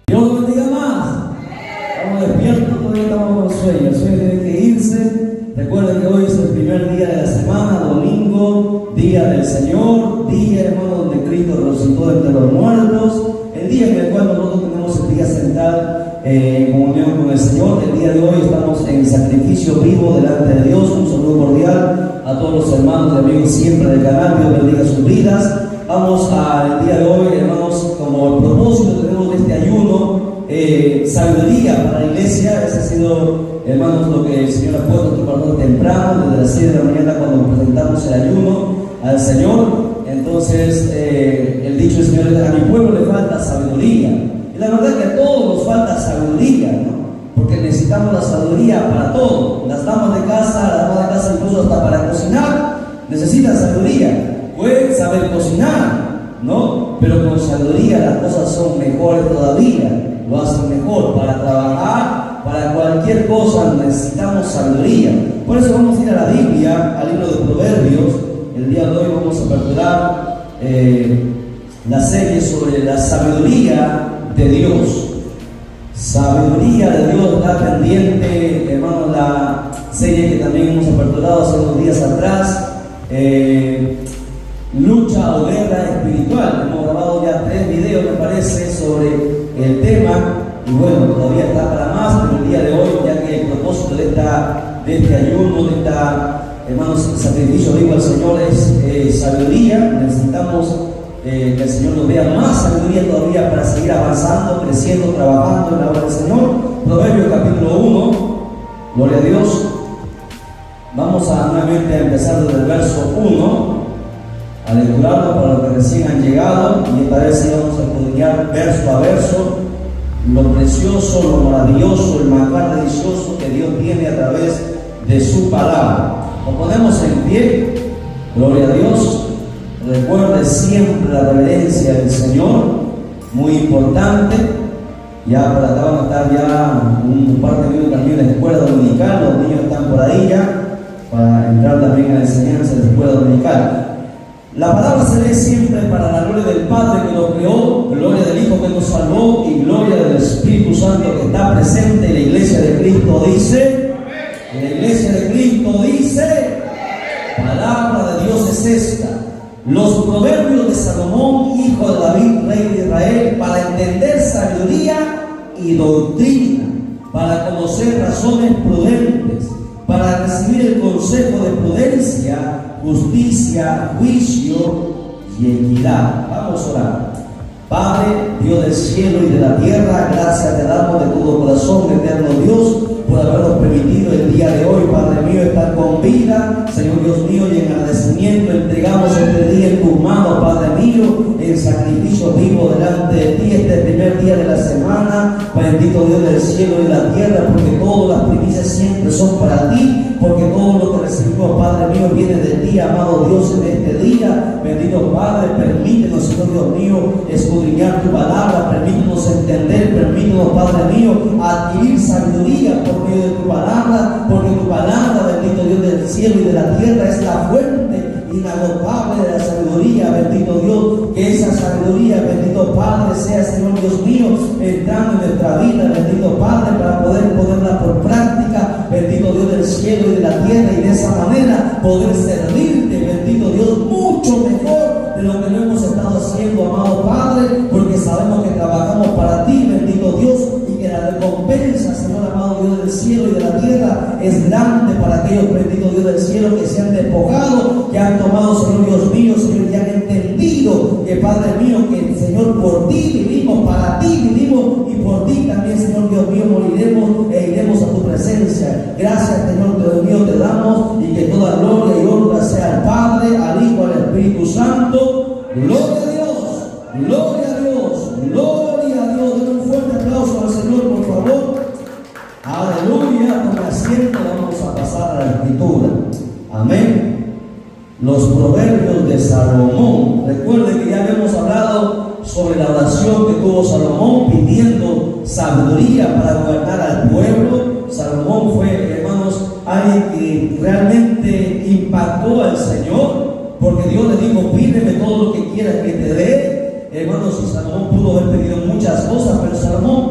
Dios lo bendiga más. Estamos despiertos, todavía estamos con sueño. El sueño tiene que irse. Recuerden que hoy es el primer día de la semana, domingo, día del Señor, día, hermano, donde Cristo resucitó entre los muertos. El día en el cual nosotros tenemos el día central en comunión con el Señor. El día de hoy estamos en sacrificio vivo delante de Dios. Un saludo cordial a todos los hermanos y amigos siempre del canal. Dios bendiga sus vidas. Vamos al día de hoy, hermanos, como el propósito tenemos de este ayuno, sabiduría para la iglesia. Ese ha sido, hermanos, lo que el Señor ha puesto en nuestro corazón temprano, desde las 6 de la mañana cuando presentamos el ayuno al Señor. Entonces, el dicho del Señor es: a mi pueblo le falta sabiduría. Y la verdad que a todos nos falta sabiduría, ¿no? Porque necesitamos la sabiduría para todo. Las damas de casa, incluso hasta para cocinar, necesitan sabiduría. Pueden saber cocinar, ¿no? Pero con sabiduría las cosas son mejores todavía, lo hacen mejor. Para trabajar, para cualquier cosa necesitamos sabiduría. Por eso vamos a ir a la Biblia, al libro de Proverbios. El día de hoy vamos a aperturar la serie sobre la sabiduría de Dios. Sabiduría de Dios está pendiente, hermanos, la serie que también hemos aperturado hace unos días atrás. Lucha o guerra espiritual. Hemos grabado ya 3 videos, me parece, sobre el tema. Y bueno, todavía está para más, pero el día de hoy, ya que el propósito de este ayuno, de hermanos, sacrificio vivo al Señor es sabiduría. Necesitamos que el Señor nos dé más sabiduría todavía para seguir avanzando, creciendo, trabajando en la obra del Señor. Proverbios capítulo 1, gloria a Dios. Vamos nuevamente a empezar desde el verso 1, a lecturarlo para los que recién han llegado, y esta vez sí vamos a escudriñar verso a verso lo precioso, lo maravilloso, el manjar delicioso que Dios tiene a través de su palabra. Nos ponemos en pie, gloria a Dios. Recuerde siempre la reverencia del Señor, muy importante. Ya para acá van a estar ya un par de minutos también en la escuela dominical. Los niños están por ahí ya para entrar también a la enseñanza de la escuela dominical. La palabra se lee siempre para la gloria del Padre que lo creó, gloria del Hijo que nos salvó y gloria del Espíritu Santo que está presente en la iglesia de Cristo. Dice, en la iglesia de Cristo dice, palabra de Dios es esta. Los proverbios de Salomón, hijo de David, rey de Israel, para entender sabiduría y doctrina, para conocer razones prudentes, para recibir el consejo de prudencia, justicia, juicio y equidad. Vamos a orar. Padre, Dios del cielo y de la tierra, gracias te damos de todo corazón, eterno Dios, por habernos permitido el día de hoy, Padre mío, estar con vida. Señor Dios mío, y en agradecimiento entregamos este día en tus manos, Padre mío, en sacrificio vivo delante de ti, este primer día de la semana. Bendito Dios del cielo y de la tierra, porque todas las primicias siempre son para ti, porque todo lo que recibimos, Padre mío, viene de ti, amado Dios, en este día. Bendito Padre, permítenos, Señor Dios mío, escudriñar tu palabra, permítenos entender, permítenos, Padre mío, adquirir sabiduría por medio de tu palabra, porque tu palabra, bendito Dios del cielo y de la tierra, es la fuente inagotable de la sabiduría. Bendito Dios, que esa sabiduría, bendito Padre, sea, Señor Dios mío, entrando en nuestra vida, bendito Padre, para poder ponerla por práctica, bendito Dios del cielo y de la tierra, y de esa manera poder servirte, bendito Dios, mucho mejor de lo que lo hemos estado haciendo, amado Padre, porque sabemos que trabajamos para ti, bendito Dios, y que la recompensa, Señor amado Dios del cielo y de la tierra, es grande para aquellos, bendito Dios del cielo, que se han despojado, que han tomado, Señor Dios mío, Señor, y han entendido que, Padre mío, que, Señor, por ti vivimos, para ti vivimos, y por ti también, Señor Dios mío, moriremos e iremos a tu presencia. Gracias, Señor Dios mío, te damos, y que toda gloria y honra sea al Padre, al Hijo, al Espíritu Santo. Gloria a Dios, gloria a Dios, gloria a Dios. Den un fuerte aplauso al Señor, por favor. Aleluya. Con asiento vamos a pasar a la escritura. Amén. Los proverbios de Salomón. Recuerden que ya habíamos hablado sobre la oración que tuvo Salomón pidiendo sabiduría para gobernar al pueblo. Salomón fue, hermanos, alguien que realmente impactó al Señor, porque Dios le dijo: pídeme todo lo que quieras que te dé. Hermanos, y Salomón pudo haber pedido muchas cosas, pero Salomón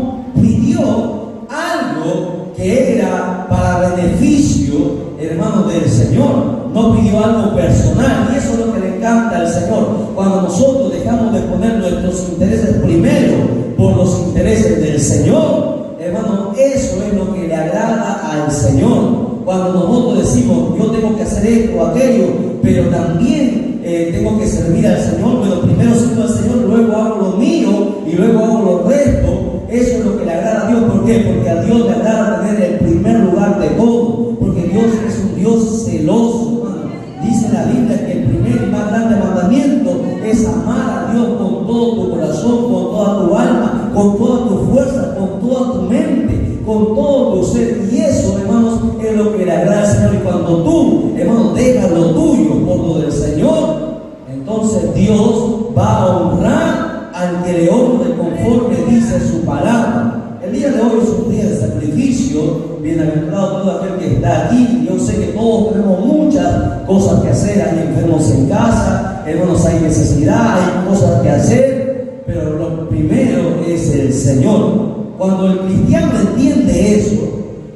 Señor, no pidió algo personal, y eso es lo que le encanta al Señor. Cuando nosotros dejamos de poner nuestros intereses primero por los intereses del Señor, hermano, eso es lo que le agrada al Señor. Cuando nosotros decimos, yo tengo que hacer esto o aquello, pero también tengo que servir al Señor, bueno, primero sirvo al Señor, luego hago lo mío y luego hago lo resto. Eso es lo que le agrada a Dios. ¿Por qué? Porque a Dios le agrada tener el primer lugar de todo, porque Dios es un Dios celoso, hermano. Dice la Biblia que el primer y más grande mandamiento es amar a Dios con todo tu corazón, con toda tu alma, con toda tu fuerza, con toda tu mente, con todo tu ser. Y eso, hermanos, es lo que le agrada al Señor. Y cuando tú, hermano, dejas lo tuyo por lo del Señor, entonces Dios va a honrar al que le honre conforme dice su palabra. El día de hoy es un día de sacrificio. Bienaventurado todo aquel que está aquí. Yo sé que todos tenemos muchas cosas que hacer. Hay enfermos en casa, hermanos, hay necesidad, hay cosas que hacer, pero lo primero es el Señor. Cuando el cristiano entiende eso,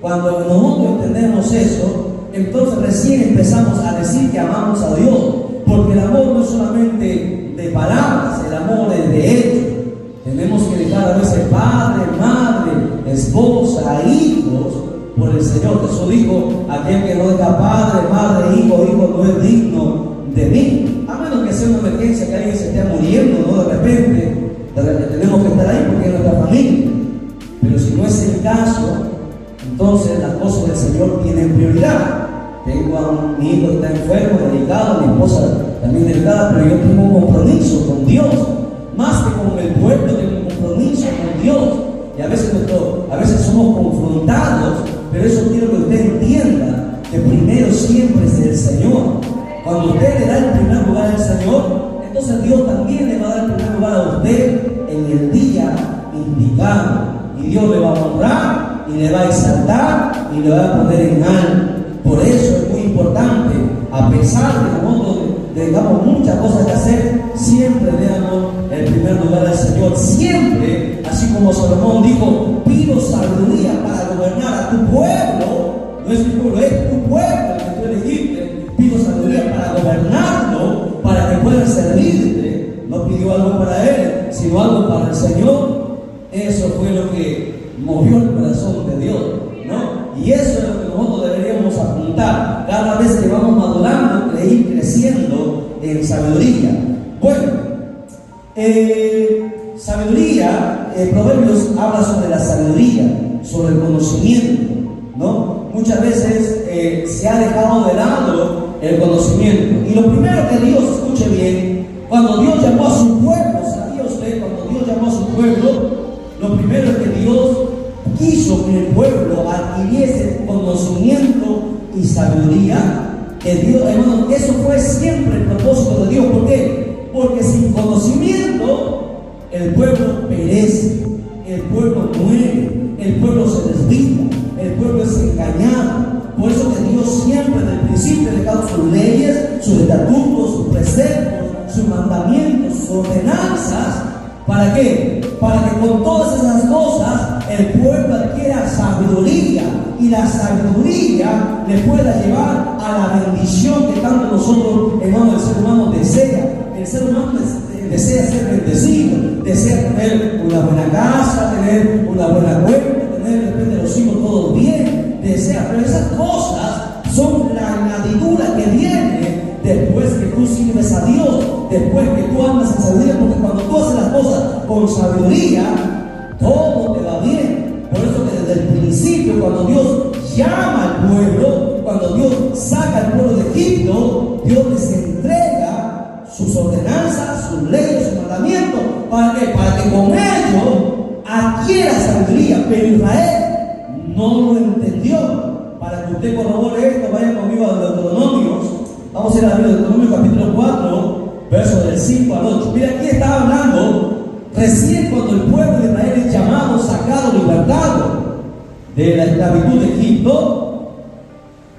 cuando nosotros entendemos eso, entonces recién empezamos a decir que amamos a Dios, porque el amor no es solamente de palabras, el amor es de hecho. Tenemos que dejar a veces padre, madre, esposa, hijos por el Señor. Jesús dijo, aquel que no deja padre, madre, hijo no es digno de mí. A menos que sea una emergencia, que alguien se esté muriendo, ¿no? De repente tenemos que estar ahí porque es nuestra familia. Pero si no es el caso, entonces las cosas del Señor tienen prioridad. Tengo a mi hijo que está enfermo, delicado, mi esposa también delicada, pero yo tengo un compromiso con Dios. Más que con el pueblo, tengo un compromiso con Dios. Y a veces somos confrontados, pero eso quiero que usted entienda, que primero siempre es el Señor. Cuando usted le da el primer lugar al Señor, entonces Dios también le va a dar el primer lugar a usted en el día indicado. Y Dios le va a honrar, y le va a exaltar, y le va a poner en alto. Por eso es muy importante, a pesar de que nosotros tengamos muchas cosas que hacer, siempre demos el primer lugar al Señor. Siempre, así como Salomón dijo, pido sabiduría para gobernar a tu pueblo. No es mi pueblo, es tu pueblo el que tú elegiste. Pido sabiduría para gobernarlo, para que puedan servirte. No pidió algo para él, sino algo para el Señor. Eso fue lo que movió el corazón de Dios, ¿no? Y eso es lo que nosotros deberíamos apuntar cada vez que vamos madurando, ir creciendo en sabiduría. Bueno, sabiduría, Proverbios habla sobre la sabiduría, sobre el conocimiento, ¿no? Muchas veces se ha dejado de lado el conocimiento. Y lo primero que Dios, escuche bien, cuando Dios llamó a su pueblo, ¿sabía usted? Cuando Dios llamó a su pueblo, lo primero es que Dios quiso que el pueblo adquiriese conocimiento y sabiduría. Que Dios, hermano, eso fue siempre el propósito de Dios. ¿Por qué? Porque sin conocimiento el pueblo perece, el pueblo muere, el pueblo se desvía, el pueblo es engañado. Por eso que Dios siempre desde el principio ha dejado sus leyes, sus estatutos, sus preceptos, sus mandamientos, sus ordenanzas. ¿Para qué? Para que con todas esas cosas el pueblo adquiera sabiduría, y la sabiduría le pueda llevar a la bendición que tanto nosotros, hermano, el ser humano desea. El ser humano desea ser bendecido, desea tener una buena casa, tener una buena cuenta, tener de repente los hijos todos bien, desea, pero esas cosas son la añadidura que viene después que tú sirves a Dios, después que tú andas en sabiduría, porque cuando tú haces las cosas con sabiduría, todo te va bien. Por eso que desde el principio, cuando Dios llama al pueblo, cuando Dios saca al pueblo de Egipto, Dios les entrega sus ordenanzas, sus leyes, sus mandamientos. ¿Para qué? Para que con ello adquiera sabiduría. Pero Israel no lo entendió. Para que usted corrobore esto, vaya conmigo a Deuteronomios. Vamos a ir a Deuteronomio capítulo 4, versos del 5 al 8. Mira, aquí está hablando recién cuando el pueblo de Israel es llamado, sacado, libertado de la esclavitud de Egipto.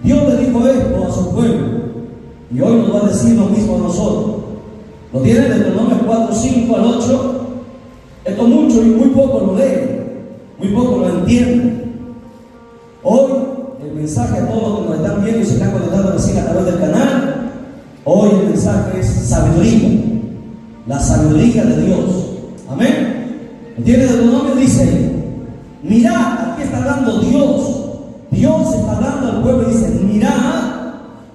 Dios le dijo esto a su pueblo, y hoy nos va a decir lo mismo a nosotros. Lo tienen en Deuteronomio 4, 5 al 8. Esto mucho y muy poco lo leen, muy poco lo entienden. Hoy el mensaje a todos los que nos están viendo y se están conectando recién a través del canal. Hoy el mensaje es sabiduría, la sabiduría de Dios. Amén. ¿Entiendes? Deuteronomio dice, mirad, aquí está hablando Dios. Dios está hablando al pueblo y dice, mirad,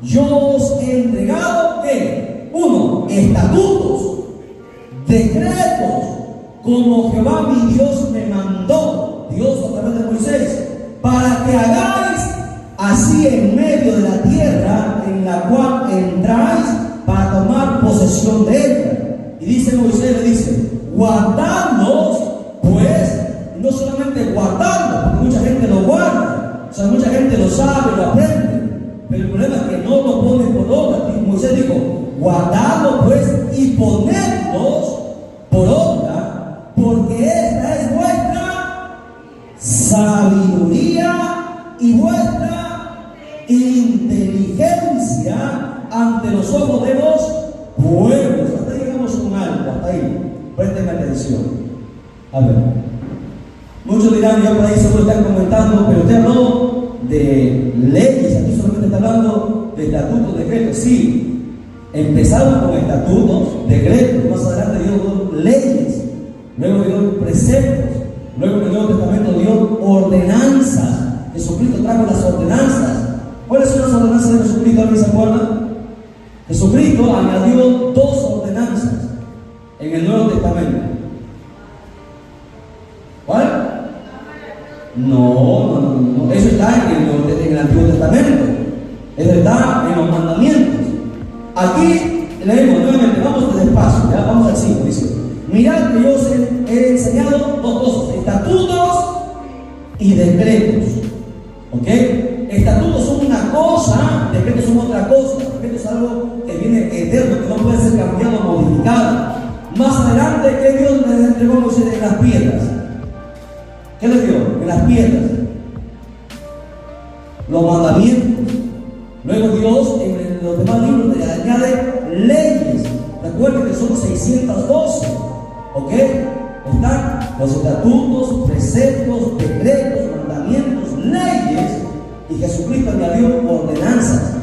yo os he entregado, ¿qué? 1, estatutos, decretos, como Jehová mi Dios me mandó, Dios a través de Moisés, para que hagáis así en medio de la tierra en la cual entráis para tomar posesión de ella. Y dice Moisés, le dice, guardadlos, pues, no solamente guardadlos, porque mucha gente lo guarda, o sea, mucha gente lo sabe, lo aprende, pero el problema es que no lo pone por obra. Moisés dijo, guardadlos pues y ponedlos por obra, porque esta es vuestra sabiduría y vuestra inteligencia ante los ojos de los pueblos. Hasta ahí llegamos con algo, hasta ahí. Presten atención. A ver, muchos dirán, ya por ahí seguro están comentando, pero usted habló de leyes, aquí solamente está hablando de estatutos, decretos. Sí, empezaron con estatutos, decretos, más adelante dio leyes, luego dio preceptos, luego en el Nuevo Testamento dio ordenanzas. Jesucristo trajo las ordenanzas. ¿Cuáles son las ordenanzas de Jesucristo? ¿Alguien se acuerda? Jesucristo añadió 2 ordenanzas en el Nuevo Testamento. ¿Cuál? No. Eso está en el Antiguo Testamento. Eso está en los mandamientos. Aquí leemos nuevamente, vamos despacio, ¿ya? Vamos al 5, dice, mirad que yo os he enseñado 2 cosas, estatutos y decretos. ¿Ok? Estatutos son una cosa, decretos son otra cosa. Decretos es algo que viene eterno, que no puede ser cambiado o modificado. Más adelante, ¿qué Dios le entregó a Moisés en las piedras? ¿Qué le dio? En las piedras. Los mandamientos. Luego Dios en los demás libros le añade leyes. Recuerden que son 612. ¿Ok? Están los estatutos, preceptos, decretos, mandamientos, leyes. Y Jesucristo añadió ordenanzas.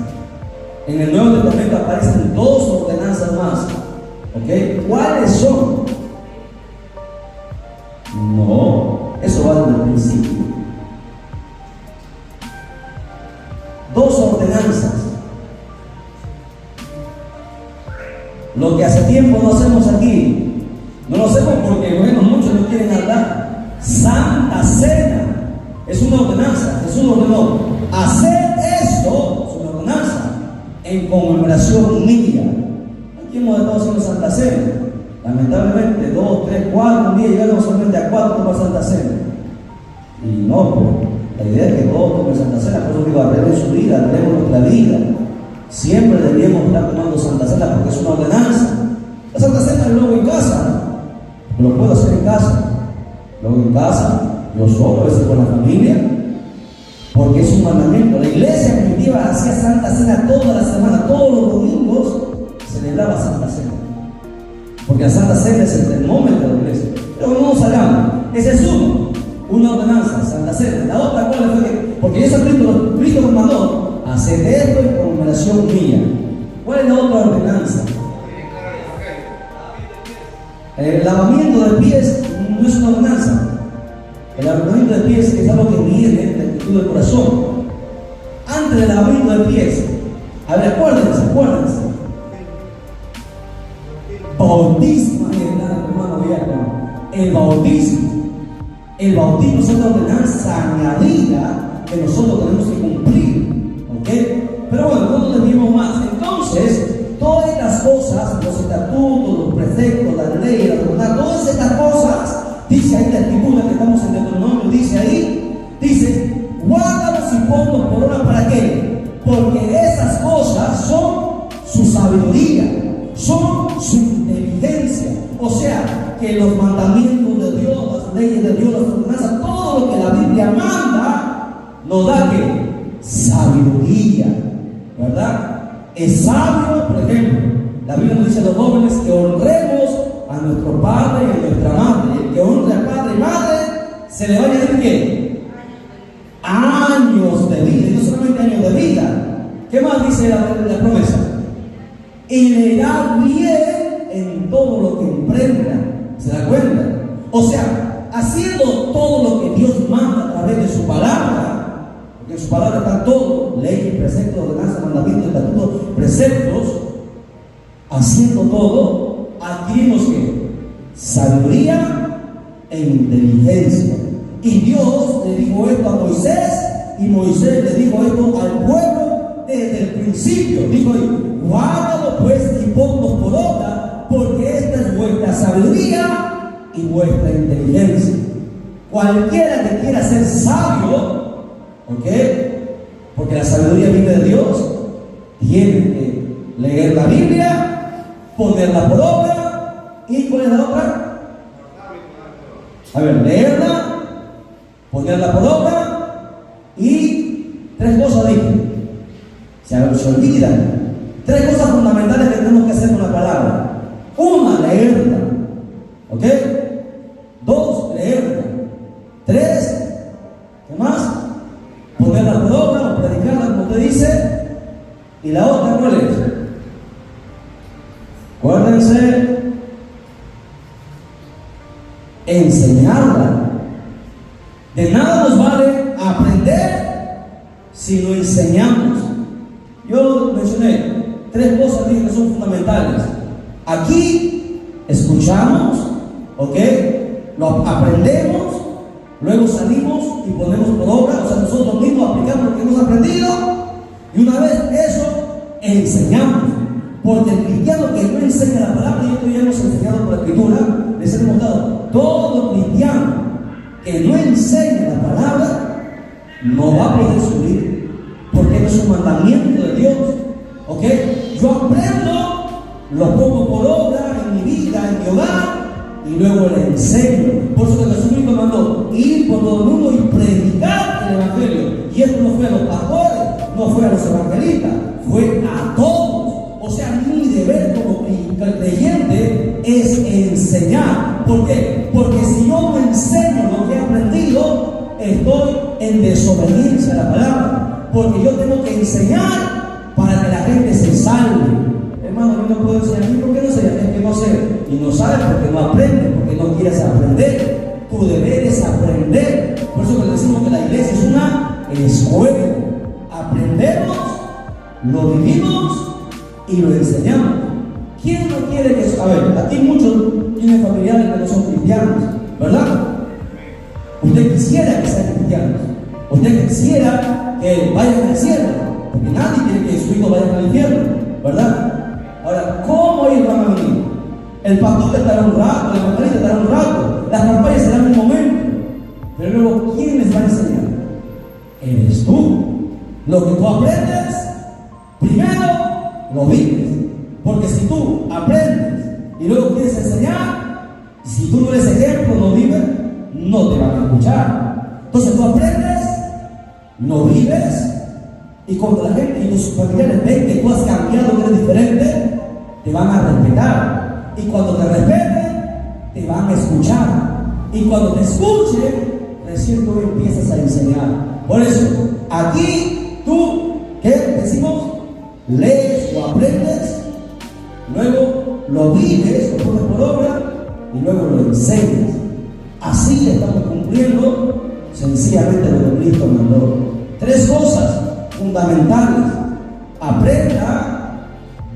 En el Nuevo Testamento aparecen 2 ordenanzas más. ¿Ok? ¿Cuáles son? No, eso va desde el principio. 2 ordenanzas. Lo que hace tiempo no hacemos aquí, no lo hacemos porque, bueno, muchos no quieren hablar. Santa Cena es una ordenanza. Jesús ordenó, hacer esto, es una ordenanza, en conmemoración mía. Aquí hemos estado haciendo Santa Cena. Lamentablemente, 2, 3, 4, un día llegamos solamente a 4 para Santa Cena. Y no, pues, la idea es que todos tomen Santa Cena. Por eso digo, arreglen su vida, arreglen nuestra vida. Siempre deberíamos estar tomando Santa Cena porque es una ordenanza. La Santa Cena es luego en casa, ¿no? Lo puedo hacer en casa. Luego en casa, yo solo, a veces con la familia, porque es un mandamiento. La iglesia primitiva hacía Santa Cena toda la semana, todos los domingos celebraba Santa Cena. Porque la Santa Cena es el termómetro de la iglesia. Pero no nos hagamos, ese es una ordenanza, Santa Cena. La otra, ¿cuál fue? Porque Cristo nos mandó a hacer esto en conmemoración mía. ¿Cuál es la otra ordenanza? El lavamiento de pies no es una ordenanza. El lavamiento de pies es algo que viene de la actitud del corazón. Antes del lavamiento de pies, a ver, acuérdense. Bautismo, hermano diácono. El bautismo es una ordenanza añadida que nosotros tenemos que cumplir. ¿Ok? Pero bueno, no nos desviemos más. Entonces, todas estas cosas, los estatutos, los preceptos, las leyes, las ordenanzas, todas estas cosas, dice ahí la escritura que estamos en Deuteronomio, dice, guárdalos y ponlos por obra. ¿Para qué? Porque esas cosas son su sabiduría, son su inteligencia. O sea, que los mandamientos de Dios, las leyes de Dios, las ordenanzas, todo lo que la Biblia manda, nos da que sabiduría, ¿verdad? Es sabio, por ejemplo, la Biblia nos dice a los jóvenes que honremos a nuestro padre y a nuestra madre. El que honre a padre y madre, se le va a añadir ¿qué? años de vida, y no solamente años de vida. ¿Qué más dice la promesa? Y le irá bien en todo lo que emprenda. ¿Se da cuenta? O sea, haciendo todo lo que Dios manda a través de su palabra, porque en su palabra está todo: ley, preceptos, ordenanzas, mandamientos, estatutos, preceptos. Haciendo todo, adquirimos ¿qué? Sabiduría e inteligencia. Y Dios le dijo esto a Moisés, y Moisés le dijo esto al pueblo desde el principio. Dijo: guárdalo pues y ponlo por obra, porque esta es vuestra sabiduría y vuestra inteligencia. Cualquiera que quiera ser sabio, ¿ok? Porque la sabiduría viene de Dios, tiene que leer la Biblia, ponerla por obra. ¿Y cuál es la otra? A ver, leerla, ponerla por obra, y tres cosas dije. Se olvidan. Tres cosas fundamentales que tenemos que hacer con la palabra. Una, leerla. ¿Ok? Dos, leerla. Tres, ¿qué más? Ponerla por obra o predicarla como usted dice. Y la otra, ¿cuál es? Acuérdense, enseñarla. De nada nos vale aprender si no enseñamos. Yo mencioné tres cosas que son fundamentales. Aquí escuchamos, ¿ok? Lo aprendemos, luego salimos y ponemos por obra. O sea, nosotros mismos aplicamos lo que hemos aprendido, y una vez eso, enseñamos. Porque el cristiano que no enseña la palabra, y esto ya hemos enseñado por la escritura, les hemos dado: todo cristiano que no enseña la palabra no va a poder subir, porque no es un mandamiento de Dios. ¿Ok? Yo aprendo, lo pongo por obra en mi vida, en mi hogar, y luego le enseño. Por eso que Jesucristo mandó ir por todo el mundo y predicar el evangelio. Y esto no fue a los pastores, no fue a los evangelistas, fue a todos. O sea, mi deber como creyente es enseñar. ¿Por qué? Porque si yo no enseño lo que he aprendido, estoy en desobediencia a la palabra. Porque yo tengo que enseñar para que la gente se salve. Hermano, yo no puedo enseñar. ¿Por qué no sé? Es que no sé. Y no sabes porque no aprendes, porque no quieres aprender. Tu deber es aprender. Por eso que decimos que la iglesia es una escuela. Aprendemos, lo vivimos y lo enseñamos. ¿Quién no quiere que... A ver, aquí muchos tienen familiares que no son cristianos, ¿verdad? Usted quisiera que sean cristianos. Usted quisiera que vayan al cielo, porque nadie quiere que su hijo vaya al infierno, ¿verdad? Ahora, ¿cómo ellos van a venir? El pastor estará un rato, el evangelista estará un rato, las campañas serán un momento, pero luego, ¿quién les va a enseñar? Eres tú. Lo que tú aprendes, primero lo vives. Porque si tú aprendes y luego quieres enseñar, si tú no eres ejemplo, no vives, no te van a escuchar. Entonces tú aprendes, lo vives, y cuando la gente y tus familiares ven que tú has cambiado, que eres diferente, te van a respetar. Y cuando te respeten, te van a escuchar. Y cuando te escuchen, recién tú empiezas a enseñar. Por eso, aquí tú, ¿qué decimos? Lees o aprendes, luego lo vives, lo pones por obra y luego lo enseñas. Así estamos cumpliendo sencillamente lo que Cristo mandó. Tres cosas fundamentales: aprenda,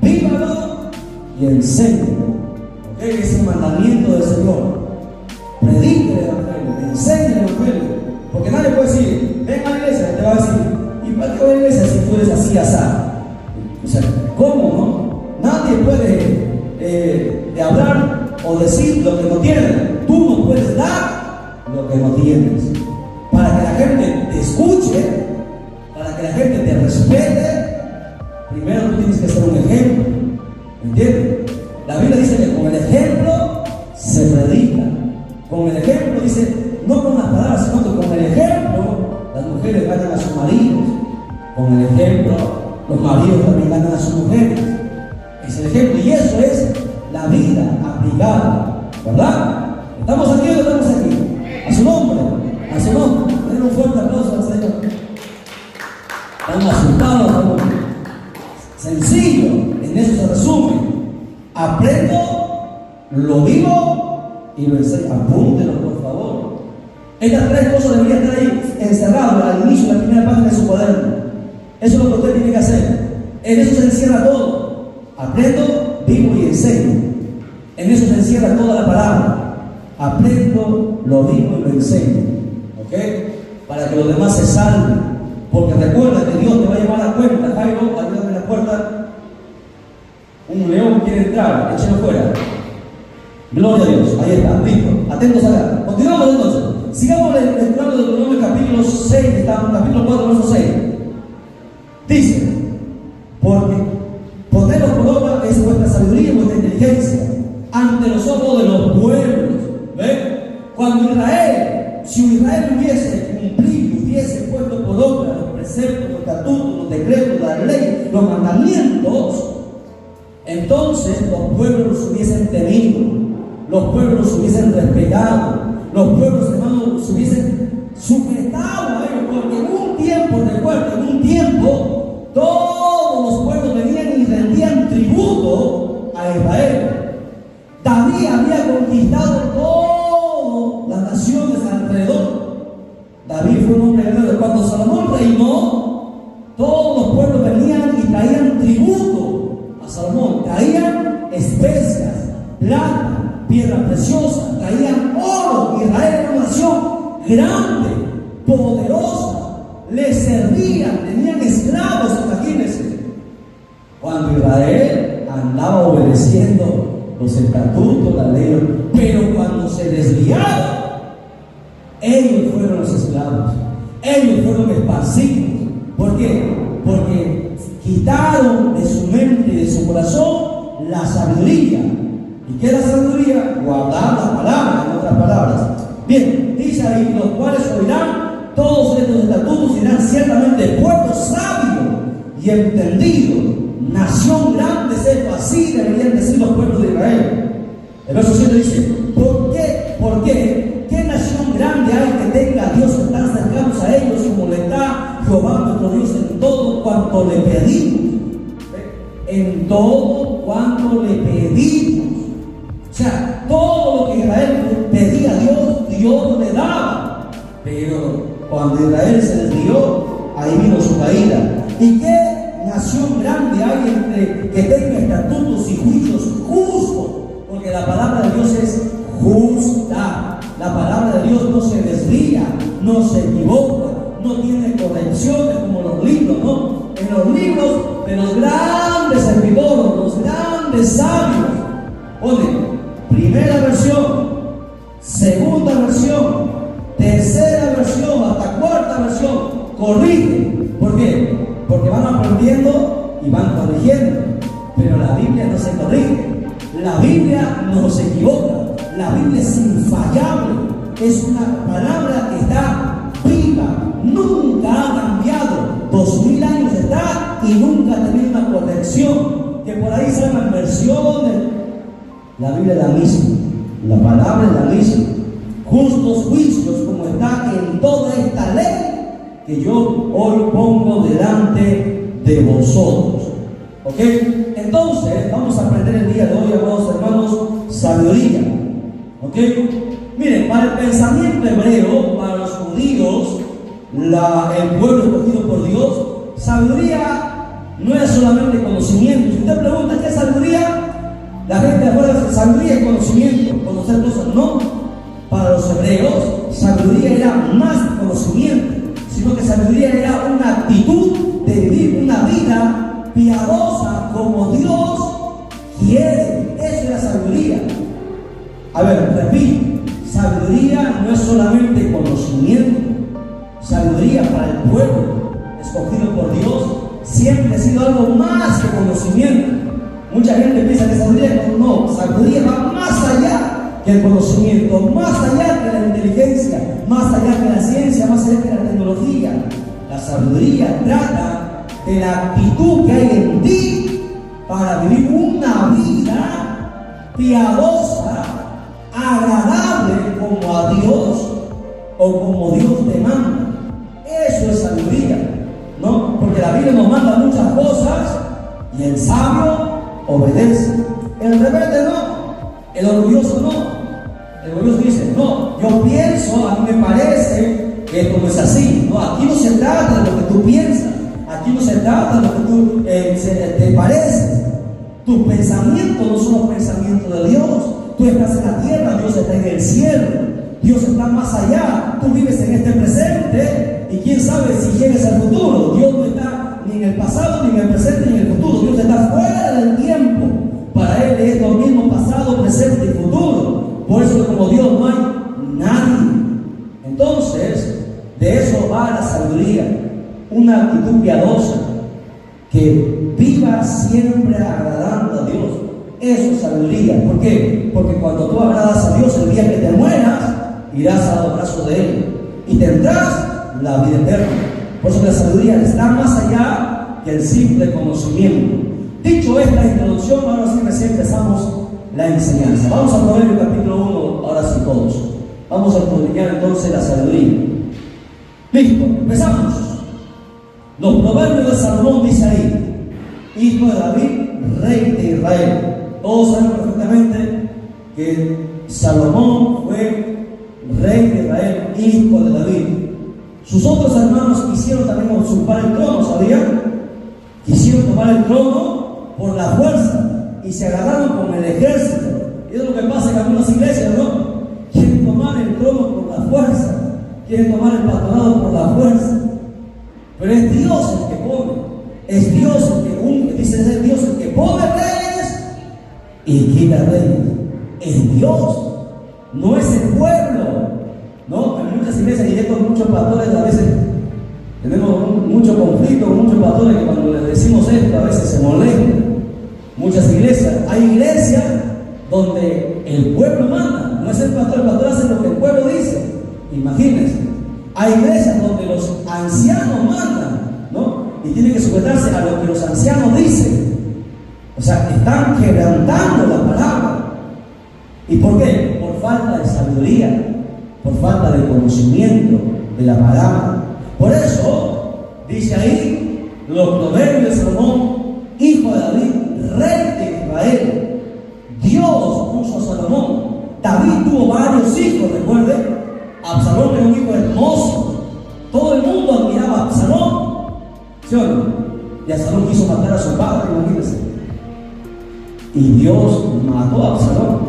vívalo y enséñelo. ¿Ok? Es el mandamiento del Señor. Predique el evangelio, enseñe el evangelio. Porque nadie puede decir: ven a la iglesia, te va a decir: ¿y para qué voy a la iglesia si tú eres así, asá? O sea, ¿cómo no? Nadie puede hablar o decir lo que no tiene. Tú no puedes dar lo que no tienes. Para que la gente te escuche, para que la gente te respete, primero tú tienes que ser un ejemplo. ¿Entiendes? La Biblia dice que con el ejemplo se predica. Con el ejemplo dice, no con las palabras, sino que con el ejemplo las mujeres ganan a sus maridos. Con el ejemplo los maridos también ganan a sus mujeres. Es el ejemplo, y eso es la vida aplicada, ¿verdad? ¿Estamos aquí o no estamos aquí? A su nombre, a su nombre. Den un fuerte aplauso al Señor. Aún asustado, como sencillo, en eso se resume. Aprendo, lo vivo y lo enseño. Apúntelo, por favor. Estas tres cosas deberían estar ahí encerradas al inicio de la primera página de su cuaderno. Eso es lo que usted tiene que hacer. En eso se encierra todo. Aprendo, vivo y enseño. En eso se encierra toda la palabra. Aprendo, lo vivo y lo enseño. ¿Ok? Para que los demás se salven. Porque recuerda que Dios te va a llevar a cuenta. Jairo, ayúdame en la puerta. Un león quiere entrar, échelo fuera. Gloria a Dios, ahí está, listo. Atentos acá. Continuamos entonces. Sigamos lecturando de Deuteronomio capítulo 6, estamos en capítulo 4, verso 6. Dice, porque poneros por obra es vuestra sabiduría y vuestra inteligencia ante los ojos de los pueblos. ¿Ven? Cuando si Israel hubiese cumplido, hubiese puesto por obra los preceptos, los estatutos, los decretos, la ley, los mandamientos, entonces los pueblos los hubiesen temido, los pueblos los hubiesen respetado, los pueblos, hermanos, se hubiesen sujetado a ellos, porque en un tiempo, recuerden, en un tiempo, todos los pueblos venían y rendían tributo a Israel. David había conquistado todas las naciones alrededor. David fue un hombre guerrero. Cuando Salomón reinó, todos los pueblos venían y traían tributo a Salomón. Traían especias, plata, piedra preciosa, traían oro. Israel era una nación grande, poderosa, les servían, tenían esclavos, imagínense. Cuando Israel andaba obedeciendo los estatutos, la ley, pero cuando se desviaron, ellos fueron los esclavos, ellos fueron esparcidos. ¿Por qué? Porque quitaron de su mente y de su corazón la sabiduría. ¿Y qué es la sabiduría? Guardar la palabra, en otras palabras. Bien, dice ahí, los cuales oirán todos estos estatutos y serán ciertamente pueblo sabio y entendido, nación grande, sepa, así deberían decir los pueblos de Israel. El verso 7 dice, ¿por qué? ¿Por qué? ¿Qué nación grande hay que tenga a Dios tan cercanos a ellos como le da Jehová nuestro Dios en todo cuanto le pedimos? En todo cuanto le pedimos. O sea, todo lo que Israel pedía a Dios, Dios le daba. Pero cuando Israel se desvió, ahí vino su caída. ¿Y qué nación grande hay entre que tenga estatutos y juicios justos? Porque la palabra de Dios es justa. La palabra de Dios no se desvía, no se equivoca, no tiene correcciones como los libros, ¿no? En los libros de los grandes escritores, los grandes sabios, ponen primera versión, segunda versión, tercera versión, hasta cuarta versión, corrigen. ¿Por qué? Porque van aprendiendo y van corrigiendo. Pero la Biblia no se corrige, la Biblia no se equivoca, la Biblia es infalible, es una palabra que está viva, nunca ha cambiado, 2000 años está y nunca ha tenido una corrección. Que por ahí salgan versiones, la Biblia es la misma, la palabra es la misma. Justos juicios como está en toda esta ley que yo hoy pongo delante de vosotros. ¿Ok? Entonces vamos a aprender el día de hoy, amados hermanos, sabiduría. ¿Ok? Miren, para el pensamiento hebreo, para los judíos, el pueblo escogido por Dios, sabiduría no es solamente conocimiento. Si usted pregunta qué es sabiduría, la gente de afuera dice sabiduría es conocimiento, conocer cosas. No, para los hebreos, sabiduría era más que conocimiento, sino que sabiduría era una actitud de vivir una vida piadosa como Dios quiere. Eso era sabiduría. A ver, repito, sabiduría no es solamente conocimiento. Sabiduría para el pueblo escogido por Dios siempre ha sido algo más que conocimiento. Mucha gente piensa que sabiduría no, sabiduría va más allá que el conocimiento, más allá que la inteligencia, más allá que la ciencia, más allá que la tecnología. La sabiduría trata de la actitud que hay en ti para vivir una vida piadosa, agradable como a Dios o como Dios te manda. Eso es sabiduría. ¿no? Porque la Biblia nos manda muchas cosas y el sabio obedece. El rebelde no, el orgulloso no. El orgulloso dice, no, yo pienso, a mí me parece que esto no es así. No, aquí no se trata de lo que tú piensas, aquí no se trata de lo que tú te parece. Tus pensamientos no son los pensamientos de Dios. Tú estás en la tierra, Dios está en el cielo. Dios está más allá. Tú vives en este presente y quién sabe si llegues al futuro. Dios no está ni en el pasado, ni en el presente, ni en el futuro. Dios está fuera del tiempo. Para Él es lo mismo pasado, presente y futuro. Por eso como Dios no hay nadie. Entonces, de eso va la sabiduría. Una actitud piadosa que viva siempre agradando a Dios. Eso es sabiduría. ¿Por qué? Porque cuando tú agradas a Dios, el día que te mueras, irás a los brazos de Él y tendrás la vida eterna. Por eso la sabiduría está más allá que el simple conocimiento. Dicho esta introducción, ahora sí recién empezamos la enseñanza. Vamos a Proverbios capítulo 1, ahora sí todos. Vamos a estudiar entonces la sabiduría. Listo, empezamos. Los proverbios de Salomón dice ahí, hijo de David, rey de Israel. Todos sabemos perfectamente que Salomón fue rey de Israel, hijo de David. Sus otros hermanos quisieron también usurpar el trono, ¿sabían? Quisieron tomar el trono por la fuerza y se agarraron con el ejército. Y es lo que pasa en algunas iglesias, ¿no? Quieren tomar el trono por la fuerza, quieren tomar el pastorado por la fuerza. Pero es Dios el que pone, es Dios el que unge, dice es Dios el que pone reyes y quita reyes. Es Dios, no es el pueblo, ¿no? En muchas iglesias y con muchos pastores a veces tenemos mucho conflicto con muchos pastores que cuando les decimos esto a veces se molestan. Muchas iglesias, hay iglesias donde el pueblo manda, no es el pastor hace lo que el pueblo dice. Imagínense, hay iglesias donde los ancianos mandan, ¿no? Y tienen que sujetarse a lo que los ancianos dicen. O sea, están quebrantando la palabra. ¿Y por qué? Por falta de sabiduría, por falta de conocimiento de la palabra. Por eso, dice ahí, los proverbios de Salomón, hijo de David, rey de Israel. Dios puso a Salomón. David tuvo varios hijos, recuerden. Absalón era un hijo hermoso. Todo el mundo admiraba a Absalón. ¿Sí o no? Y Absalón quiso matar a su padre, imagínense. Y Dios mató a Absalón.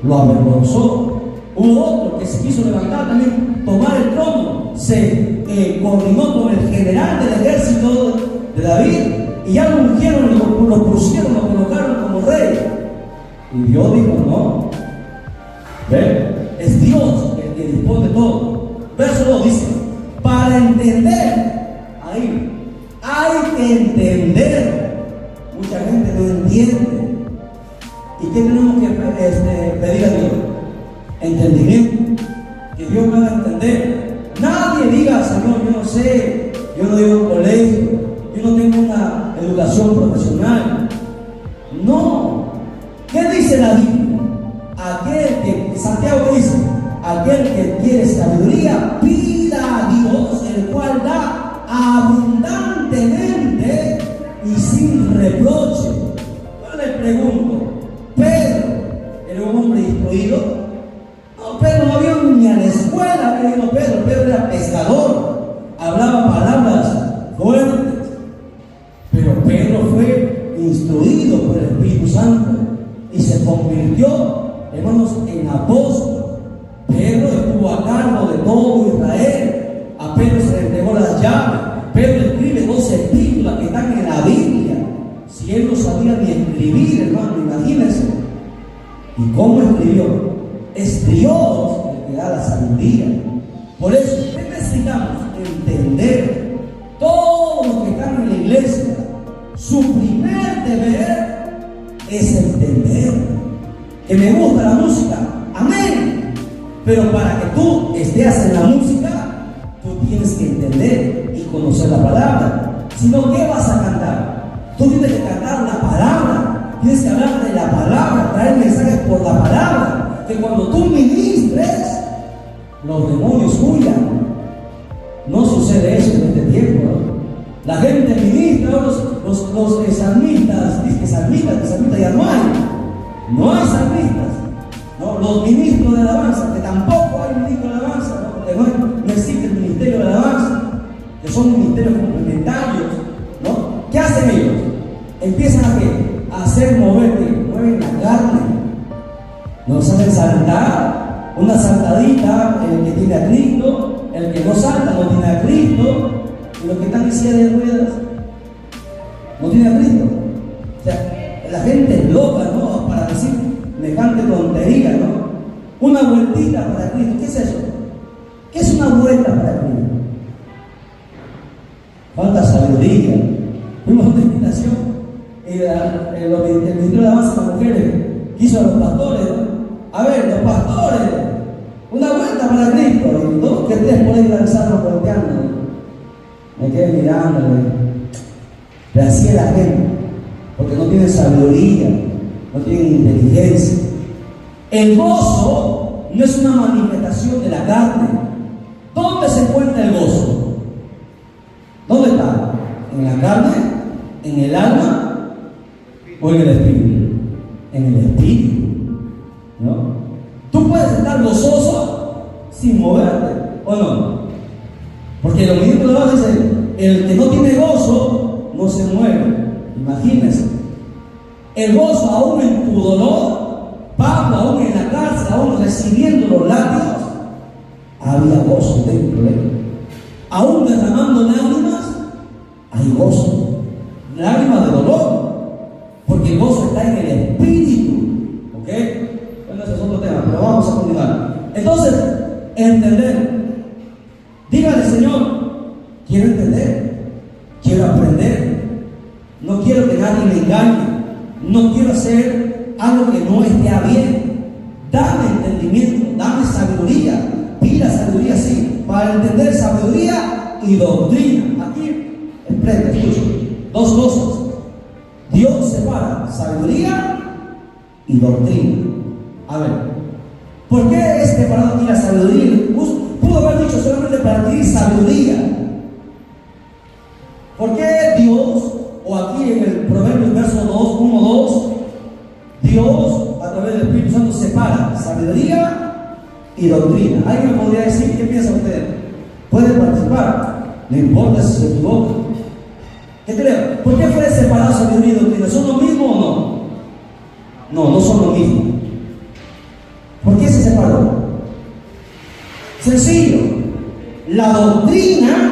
Lo avergonzó. Hubo otro que se quiso levantar también, tomar el trono. Se coordinó con el general del ejército de David. Y ya lo ungieron, lo pusieron, lo colocaron como rey. Y Dios dijo, no. ¿Ven? Es Dios el que dispone de todo. Verso 2 dice, para entender, ahí, hay que entender. Mucha gente no entiende. ¿Y qué tenemos que pedir a Dios? Entendimiento. Que Dios me haga entender. Nadie diga, Señor, yo no sé, yo no digo un colegio, yo no tengo una educación profesional. No. ¿Qué dice la Biblia? Aquel que, Santiago dice, aquel que quiere sabiduría, pida a Dios, el cual da abundantemente y sin reproche. Yo le pregunto, ¿Pedro era un hombre instruido? No, Pedro no había ni a la escuela que dijo Pedro. Pedro era pescador, hablaba palabras fuertes. Pero Pedro fue instruido por el Espíritu Santo y se convirtió, hermanos, en apóstol. Pedro estuvo a cargo de todo Israel. A Pedro se le entregó las llaves. Pedro escribe 12 epístolas que están en la Biblia. Si él no sabía ni escribir, hermano, imagínense. ¿Y cómo escribió? Es Dios el que da la sabiduría. Por eso necesitamos entender. Todos los que están en la iglesia, su primer deber es entender. Que me gusta la música, amén. Pero para que tú estés en la música, tú tienes que entender y conocer la palabra. Si no, ¿qué vas a cantar? Tú tienes que cantar la palabra, tienes que hablar de la palabra, traer mensajes por la palabra, que cuando tú ministres, los demonios huyan. No sucede eso en este tiempo, ¿no? La gente ministra, los salmistas, dice que salmistas ya no hay. No hay salmistas. ¿No? Los ministros de alabanza, que tampoco hay ministros de alabanza, ¿no? Porque no existe el ministerio de alabanza, que son ministerios complementarios, ¿no? ¿Qué hacen ellos? Empiezan a ¿qué? A hacer mueven la carne, nos hacen saltar, una saltadita, el que tiene a Cristo, el que no salta no tiene a Cristo, y los que están en silla de ruedas no tiene a Cristo. O sea, la gente es loca, ¿no? Para decir semejante tontería, ¿no? Una vueltita para Cristo. ¿Qué es eso? ¿Qué es una vuelta para Cristo? Falta sabiduría. Fuimos a una invitación el ministro de alabanza de las mujeres quiso a los pastores, ¿no? A ver, los pastores, una vuelta para Cristo, y dos que tres por ahí lanzarnos volteando. Me quedé mirándole. Le hacía la gente, porque no tiene sabiduría, no tiene inteligencia. El gozo no es una manifestación de la carne. ¿Dónde se encuentra el gozo? ¿Dónde está? ¿En la carne? ¿En el alma? ¿O en el espíritu? En el espíritu, ¿no? Tú puedes estar gozoso sin moverte, ¿o no? Porque los ministros de alabanza dicen: el que no tiene gozo no se mueve. Imagínense. El gozo aún en tu dolor, Pablo aún en la cárcel, aún recibiendo los látigos, había gozo dentro de él. Aún derramando lágrimas, hay gozo. Lágrimas de dolor, porque el gozo está en el espíritu. ¿Ok? Bueno, ese es otro tema, pero vamos a continuar. Entonces, entender. Dígale: Señor, quiero entender, quiero aprender, no quiero que nadie me engañe, no quiero hacer algo que no esté bien. Dame entendimiento, dame sabiduría. Pida sabiduría, sí, para entender sabiduría y doctrina. Aquí, enfrente, escucho, dos cosas. Dios separa sabiduría y doctrina. A ver, ¿por qué es separado aquí la sabiduría? Pudo haber dicho solamente para adquirir sabiduría. ¿Por qué Dios, o aquí en el Proverbios verso 2, 1, 2, Dios a través del Espíritu Santo separa sabiduría y doctrina? ¿Alguien me podría decir qué piensa usted? Puede participar, no importa si se equivoca. ¿Qué creo? ¿Por qué fue separado sabiduría y doctrina? ¿Son lo mismo o no? No, no son lo mismo. ¿Por qué se separó? Sencillo. La doctrina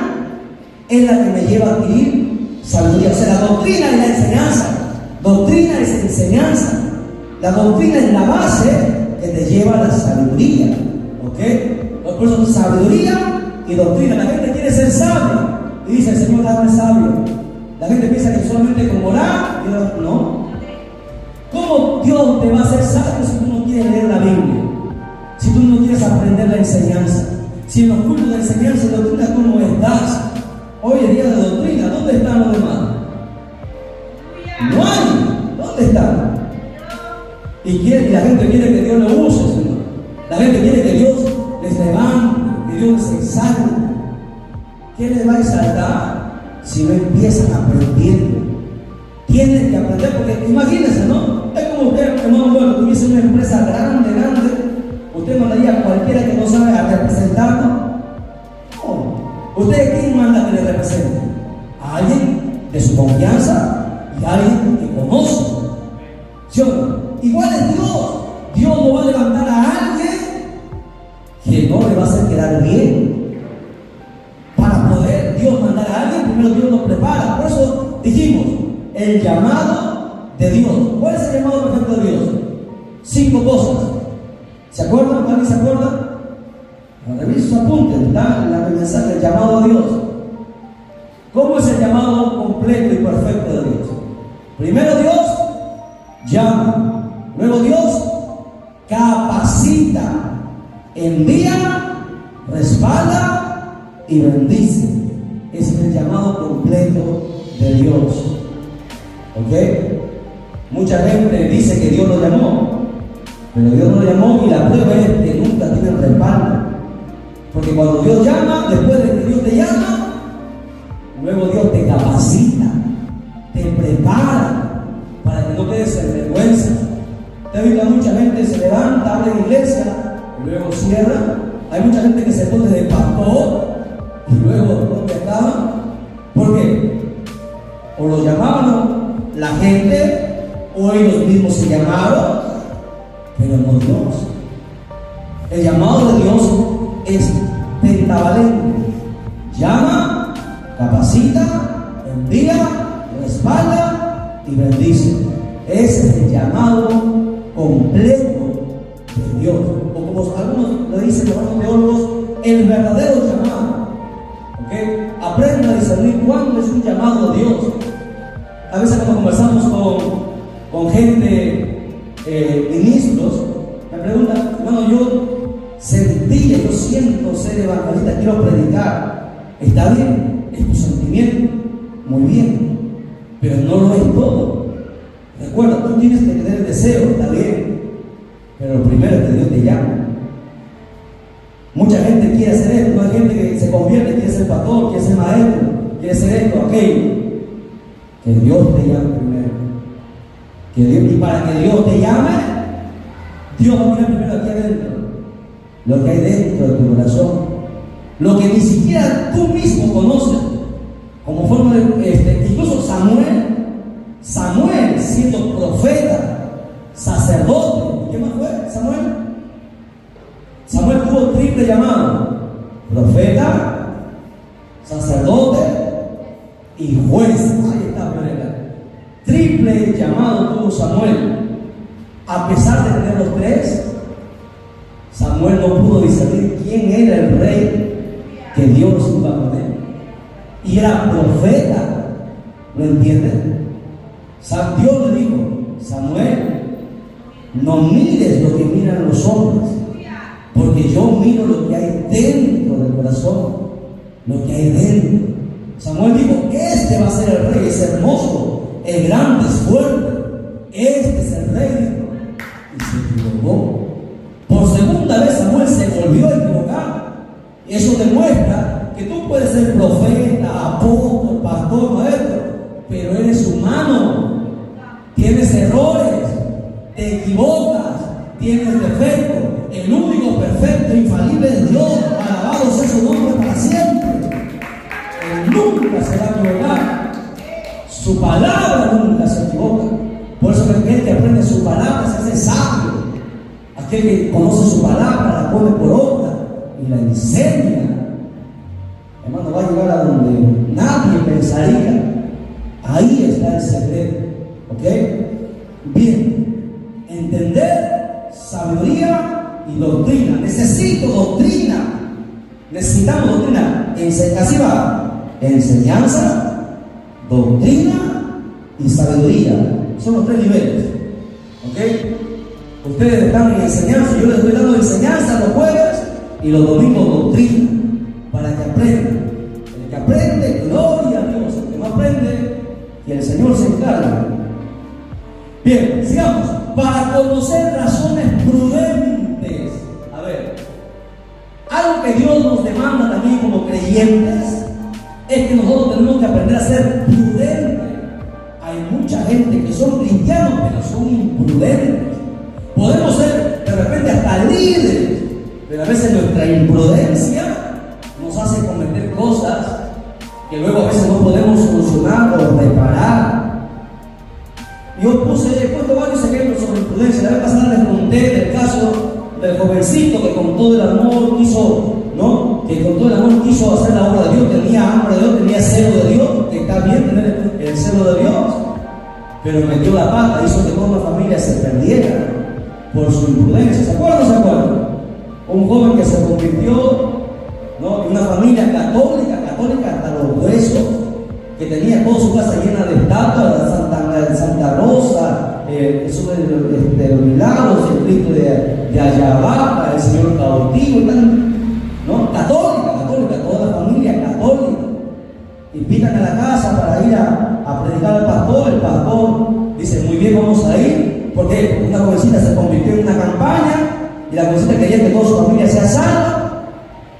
es la que me lleva a adquirir sabiduría. O sea, la doctrina es la enseñanza. Doctrina es enseñanza. La doctrina es la base que te lleva a la sabiduría. ¿Ok? Por eso, sabiduría y doctrina. La gente quiere ser sabio y dice: Señor, dame sabio. La gente piensa que solamente con orar, y no. ¿Cómo Dios te va a hacer sabio si tú no quieres leer la Biblia? Si tú no quieres aprender la enseñanza. Si en los cultos de enseñanza y doctrina tú no estás. Hoy es día de doctrina. ¿Dónde están los demás? No hay. ¿Dónde están? Y la gente quiere que Dios lo use, Señor. La gente quiere que Dios les levante, que Dios les exalte. ¿Qué les va a exaltar si no empiezan aprendiendo? Tienen que aprender, porque imagínense, ¿no? Es como usted, hermano, bueno, tuviese una empresa grande, usted mandaría a cualquiera que no sabe a representarlo. No. ¿Usted quién manda que le represente? A alguien de su confianza y a alguien que conoce. ¿Sí o no? Igual es Dios. Dios no va a levantar a alguien que no le va a hacer quedar bien. Para poder Dios mandar a alguien, primero Dios nos prepara. Por eso dijimos, el llamado de Dios. ¿Cuál es el llamado perfecto de Dios? 5 cosas. ¿Se acuerdan? ¿Alguien se acuerda? Revisen sus apuntes. Está en la mensaje, el llamado a Dios. ¿Cómo es el llamado completo y perfecto de Dios? Primero Dios llama. Luego Dios capacita, envía, respalda y bendice. Ese es el llamado completo de Dios. ¿Ok? Mucha gente dice que Dios lo llamó, pero Dios no lo llamó, y la prueba es que nunca tiene respaldo. Porque cuando Dios llama, después de que Dios te llama, luego Dios te capacita. cierra. Hay mucha gente que se pone de pastor y luego ¿dónde acaban? ¿Por qué? O los llamaban la gente, o ellos mismos se llamaron, pero no Dios. El llamado de Dios es pentavalente. Llama, capacita, envía, respalda y bendice. Ese es el llamado completo de Dios. O como algunos le dicen los teólogos, el verdadero llamado. ¿Okay? Aprenda a discernir cuándo es un llamado de Dios. A veces cuando conversamos con gente, ministros, me preguntan, hermano, yo siento ser evangelista, quiero predicar. Está bien, es tu sentimiento, muy bien, pero no lo es todo. Recuerda, tú tienes que tener el deseo, está bien, pero lo primero es que Dios te llama. Mucha gente quiere hacer esto, hay gente que se convierte, quiere ser pastor, quiere ser maestro, quiere ser esto, aquello. Que Dios te llame primero. Y para que Dios te llame, Dios va a mirar primero aquí adentro, lo que hay dentro de tu corazón, lo que ni siquiera tú mismo conoces, como forma de incluso Samuel siendo profeta, sacerdote. ¿Qué más fue Samuel? Samuel tuvo triple llamado: profeta, sacerdote y juez. Ahí está, triple llamado tuvo Samuel. A pesar de tener los tres, Samuel no pudo discernir quién era el rey que Dios iba a poner. Y era profeta. ¿Lo entienden? Dios le dijo: Samuel, no mires lo que miran los hombres, porque yo miro lo que hay dentro del corazón, lo que hay dentro. Samuel dijo: este va a ser el rey, es hermoso, es grande, es fuerte, este es el rey. Y se equivocó. Por segunda vez Samuel se volvió a equivocar. Eso demuestra que tú puedes ser profeta, apóstol, pastor, maestro, pero eres humano, tienes errores, te equivocas, tienes defectos. El único perfecto, infalible es Dios. Alabado sea su nombre para siempre. Él nunca se va a equivocar. Su palabra nunca se equivoca. Por eso aquel que aprende su palabra se hace sabio. Aquel que conoce su palabra la pone por obra y la enseña. Hermano, va a llegar a donde nadie pensaría. Ahí está el secreto. ¿Ok? Bien. Entender, sabiduría y doctrina. Necesito doctrina. Necesitamos doctrina. Así va. Enseñanza, doctrina y sabiduría. Son los tres niveles. ¿Ok? Ustedes están en enseñanza. Yo les estoy dando enseñanza los jueves y los domingos doctrina. Para que aprendan. El que aprende, gloria a Dios. El que no aprende, que el Señor se encargue. Bien, sigamos. Para conocer razones prudentes. A ver, algo que Dios nos demanda también como creyentes es que nosotros tenemos que aprender a ser prudentes. Hay mucha gente que son cristianos pero son imprudentes. Podemos ser de repente hasta líderes, pero a veces nuestra imprudencia nos hace cometer cosas que luego a veces no podemos solucionar o reparar. Yo he puesto varios ejemplos sobre imprudencia. La vez pasada les conté del caso del jovencito que con todo el amor quiso, ¿no? Que con todo el amor quiso hacer la obra de Dios, tenía hambre de Dios, tenía celo de Dios, que está bien tener el celo de Dios, pero metió la pata, hizo que toda una familia se perdiera por su imprudencia. ¿Se acuerdan o no se acuerdan? Un joven que se convirtió, ¿no?, en una familia católica hasta los huesos, que tenía toda su casa llena de estatuas de Santa Rosa, eso de los milagros, el Cristo de Ayabaca, el Señor cautivo, ¿no? Católica, toda la familia católica. Invitan a la casa para ir a predicar al pastor. El pastor dice: muy bien, vamos a ir, porque una jovencita se convirtió en una campaña y la jovencita quería que toda su familia sea salva,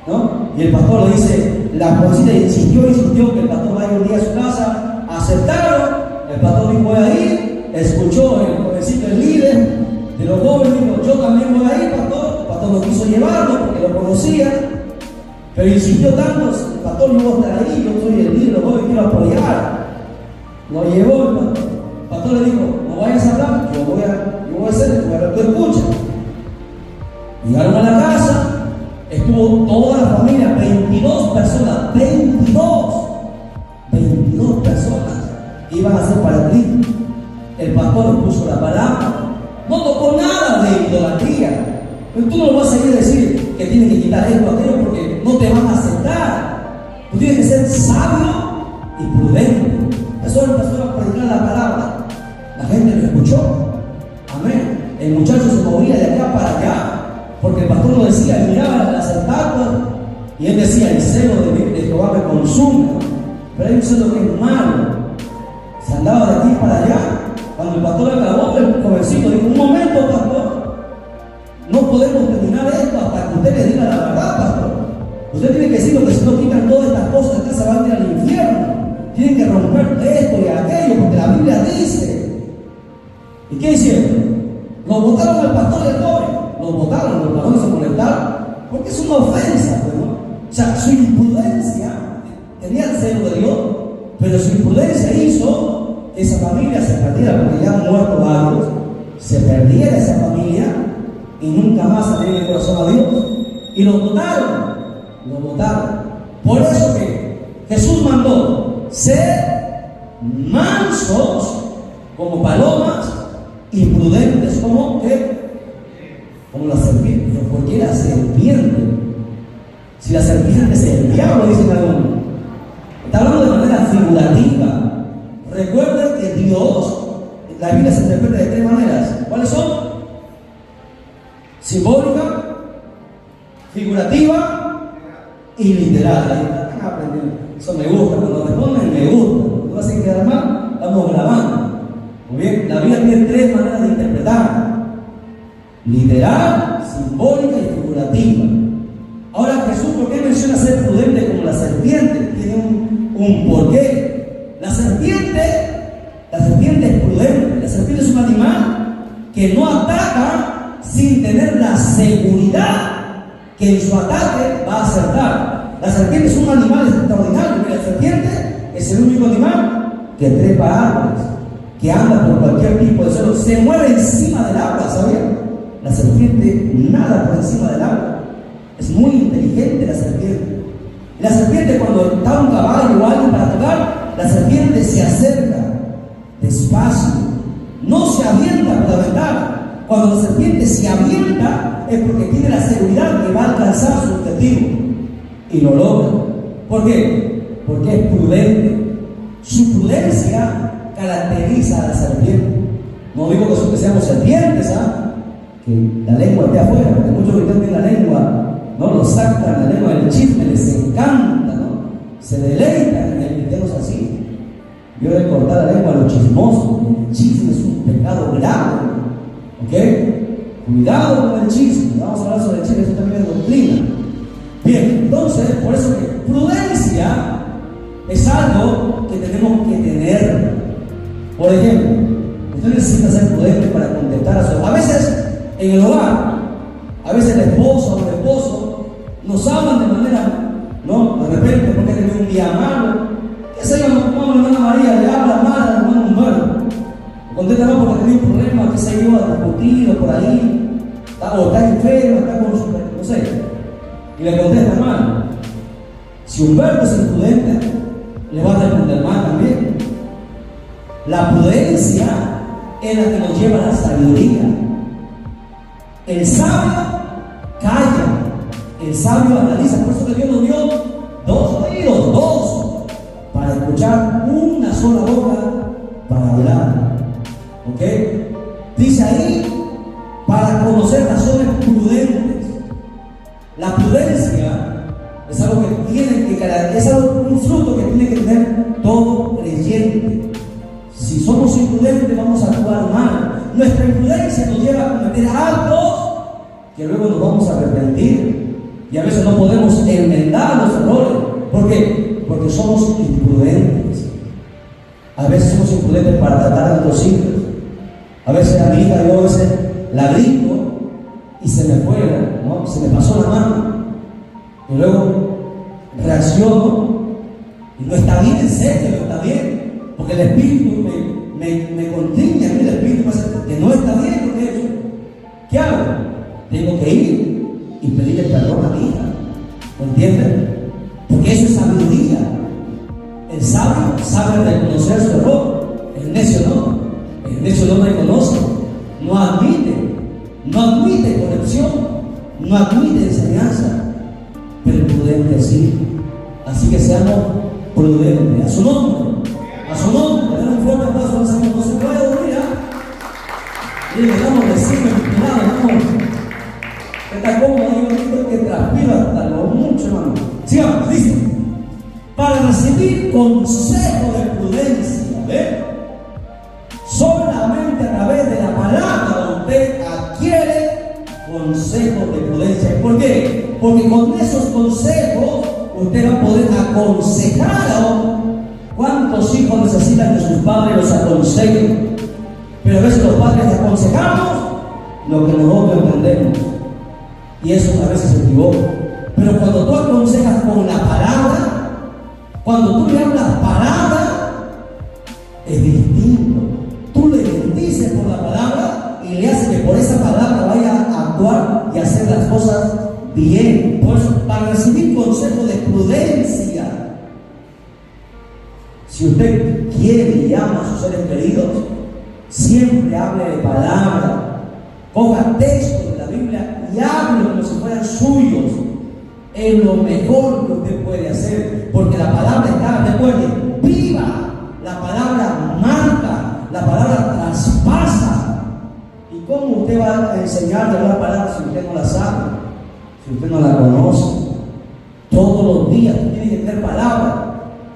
¿no? Y el pastor le dice, la jovencita insistió que el pastor vaya un día a su casa. Aceptaron. El pastor dijo: voy a ir. Escuchó el jovencito, el líder de los jóvenes, dijo: yo también voy a ir, pastor. El pastor pastor no quiso llevarlo porque lo conocía, pero insistió tanto, el pastor no va a estar ahí, yo soy el líder, lo quiero apoyar. Lo llevó el pastor. El pastor le dijo, no vayas a hablar, yo voy a hacer, tú escuchas. Llegaron a la casa, estuvo toda la familia, 22 personas, 22 personas iban a ser para Cristo. El pastor les puso la palabra, no tocó nada de idolatría. Pero tú no lo vas a ir a decir que tienes que quitar esto, aquello, porque no te van a aceptar. Tú tienes que ser sabio y prudente. Eso empezó a predicar la palabra. La gente lo escuchó. Amén. El muchacho se movía de acá para allá, porque el pastor lo decía, miraba las estatuas y él decía, el celo de Jehová me consume. Pero hay un celo que es malo. Se andaba de aquí para allá. Cuando el pastor acabó, el jovencito dijo, un momento, pastor, no podemos terminar esto hasta que usted le diga la verdad, pastor. Usted tiene que decir que si no quitan todas estas cosas, acá se van a ir al infierno. Tienen que romper esto y aquello, porque la Biblia dice. ¿Y qué hicieron? Lo votaron al pastor y al joven. Lo votaron, los varones se molestaron, porque es una ofensa, ¿no? O sea, su imprudencia, tenía el celo de Dios, pero su imprudencia hizo que esa familia se perdiera, porque ya han muerto varios, se perdiera esa familia y nunca más salieron el corazón a Dios. Y lo votaron. Por eso que Jesús mandó ser mansos como palomas y prudentes como la serpiente. ¿Por qué la serpiente? Si la serpiente es el diablo, dicen algunos. Está hablando de manera figurativa. Recuerden que Dios, la Biblia se interpreta de tres maneras. ¿Cuáles son? Simbólica, figurativa y literal. Ahí están aprendiendo. Eso me gusta. Cuando responden, me gusta. No va a hacer quedar mal, estamos grabando. Muy bien, la Biblia tiene tres maneras de interpretar: literal, simbólica y figurativa. Ahora Jesús, ¿por qué menciona ser prudente como la serpiente? Tiene un porqué. La serpiente es prudente. La serpiente es un animal que no ataca sin tener la seguridad que en su ataque va a acertar. La serpiente es un animal extraordinario. La serpiente es el único animal que trepa árboles, que anda por cualquier tipo de suelo, se mueve encima del agua, ¿sabían? La serpiente nada por encima del agua. Es muy inteligente la serpiente. La serpiente, cuando está un caballo o alguien para tocar, la serpiente se acerca despacio, no se avienta por la ventana. Cuando la serpiente se avienta es porque tiene la seguridad que va a alcanzar su objetivo y lo logra. ¿Por qué? Porque es prudente. Su prudencia caracteriza a la serpiente. No digo que seamos serpientes, que la lengua esté afuera, porque muchos que tienen la lengua, no lo sacan, la lengua del chisme les encanta, ¿no? Se deleitan en el cristianos así. Yo he cortado la lengua a los chismosos. El chisme es un pecado grave, ¿ok? Cuidado con el chisme. Vamos a hablar sobre el chisme, eso también es doctrina. Bien, entonces, por eso que prudencia es algo que tenemos que tener. Por ejemplo, usted necesita ser prudente para contestar a su... A veces, en el hogar, a veces la esposa o el esposo nos hablan de manera, ¿no? De repente, porque tenemos un día malo. ¿Qué se llama? Como la hermana María le habla mal al hermano Humberto. Contesta mal porque tenía un problema, que se iba a discutir por ahí, o está enfermo, está con su... no sé. Y le contesta mal. Si Humberto es imprudente, le va a responder mal también. La prudencia es la que nos lleva a la sabiduría. El sabio calla, el sabio analiza. Por eso que Dios nos dio dos oídos, para escuchar, una sola boca para hablar. ¿Ok? Dice ahí, para conocer razones prudentes. La prudencia es algo que tiene que es un fruto que tiene que tener todo creyente. Si somos imprudentes, vamos a actuar mal. Nuestra imprudencia nos lleva a cometer actos que luego nos vamos a arrepentir. Y a veces no podemos enmendar los errores. ¿Por qué? Porque somos imprudentes. A veces somos imprudentes para tratar a nuestros hijos. A veces a mi hija yo la grito y se me fuera. ¿no? Se me pasó la mano. Y luego reacciono y no está bien, en serio, no está bien. Porque el Espíritu me contiene a mí, el Espíritu me dice que no está bien lo que he hecho. ¿Qué hago? Tengo que ir y pedirle perdón a mi hija. ¿Me entienden? Porque eso es sabiduría. El sabio sabe reconocer su error. El necio no. El necio no reconoce, no admite corrección, no admite enseñanza. Pero el prudente sí. Así que seamos prudentes. A su nombre. Dale un fuerte aplauso al Señor. No se puede dormir, y le damos recién inspirado, está cómodo, que transpira hasta lo mucho, hermano. Sigamos, dice: para recibir consejo de prudencia, ¿ve? Solamente a través de la palabra usted adquiere consejos de prudencia. ¿Por qué? Porque con esos consejos usted va a poder aconsejar a otros. ¿Cuántos hijos necesitan que sus padres los aconsejen? Pero a veces los padres aconsejamos lo que nosotros entendemos. Y eso a veces se equivoca. Pero cuando tú aconsejas con la palabra, cuando tú le hablas palabra, es distinto. Tú le bendices por la palabra y le haces que por esa palabra vaya a actuar y hacer las cosas bien. Por eso, para recibir consejo de prudencia, si usted quiere y ama a sus seres queridos, siempre hable de palabra. Coja textos de la Biblia y hable como si fueran suyos. Es lo mejor que usted puede hacer, porque la palabra está, recuerde, viva. La palabra marca, la palabra traspasa. ¿Y cómo usted va a enseñarle una palabra si usted no la sabe? Si usted no la conoce. Todos los días tiene que tener palabra.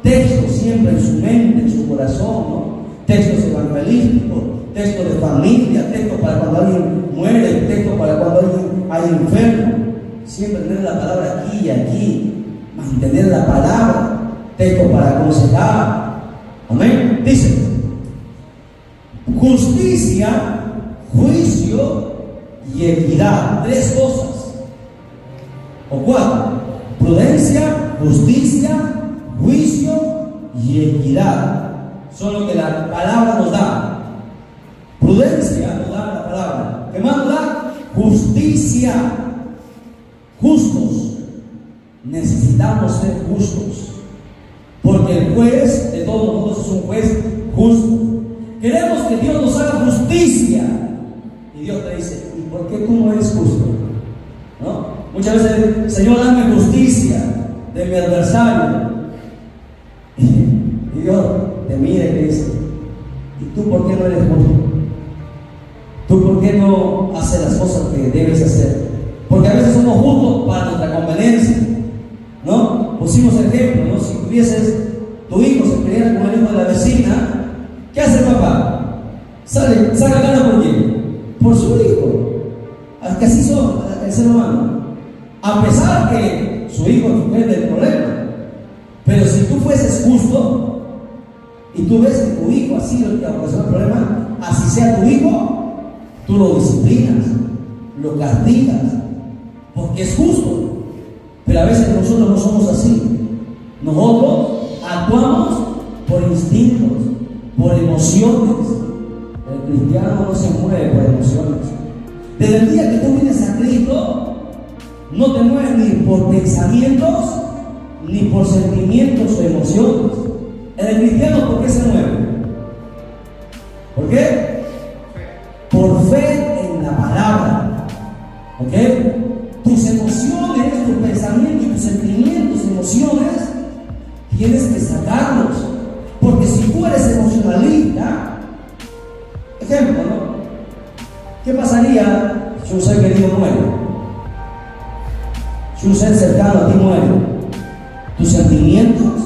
Textos siempre en su mente, en su corazón, ¿no? Textos evangelísticos, textos de familia, textos para cuando alguien muere, textos para cuando alguien hay enfermo. Siempre tener la palabra aquí y aquí, mantener la palabra, textos para aconsejar. Amén. Dice: justicia, juicio y equidad. 3 cosas. O 4. Prudencia, justicia, juicio y equidad. Son lo que la palabra nos da. Prudencia nos da la palabra. ¿Qué más nos da? Justicia. Justos. Necesitamos ser justos. Porque el juez de todos nosotros es un juez justo. Queremos que Dios nos haga justicia. Y Dios te dice: ¿y por qué tú no eres justo? ¿No? Muchas veces: Señor, dame justicia de mi adversario. Y Dios te mira y te dice: ¿y tú por qué no eres justo? ¿Tú por qué no haces las cosas que debes hacer? Porque a veces somos justos para nuestra conveniencia, ¿no? Pusimos el ejemplo, ¿no? Si tuvieses tu hijo, se peleara con el hijo de la vecina, ¿qué hace el papá? Saca gana por quién? Por su hijo. Que así son el ser humano. A pesar que su hijo es el problema. Pero si tú fueses justo y tú ves que tu hijo ha sido el que ocasionó el problema, así sea tu hijo, tú lo disciplinas, lo castigas, porque es justo. Pero a veces nosotros no somos así. Nosotros actuamos por instintos, por emociones. El cristiano no se mueve por emociones. Desde el día que tú vienes a Cristo, no te mueves ni por pensamientos, ni por sentimientos o emociones. El cristiano, ¿por qué se mueve? ¿Por qué? Por fe en la palabra. ¿Ok? Tus emociones, tus pensamientos y tus sentimientos, emociones, tienes que sacarlos. Porque si tú eres emocionalista, ejemplo, ¿no? ¿Qué pasaría si un ser querido muere? Si un ser cercano a ti muere, tus sentimientos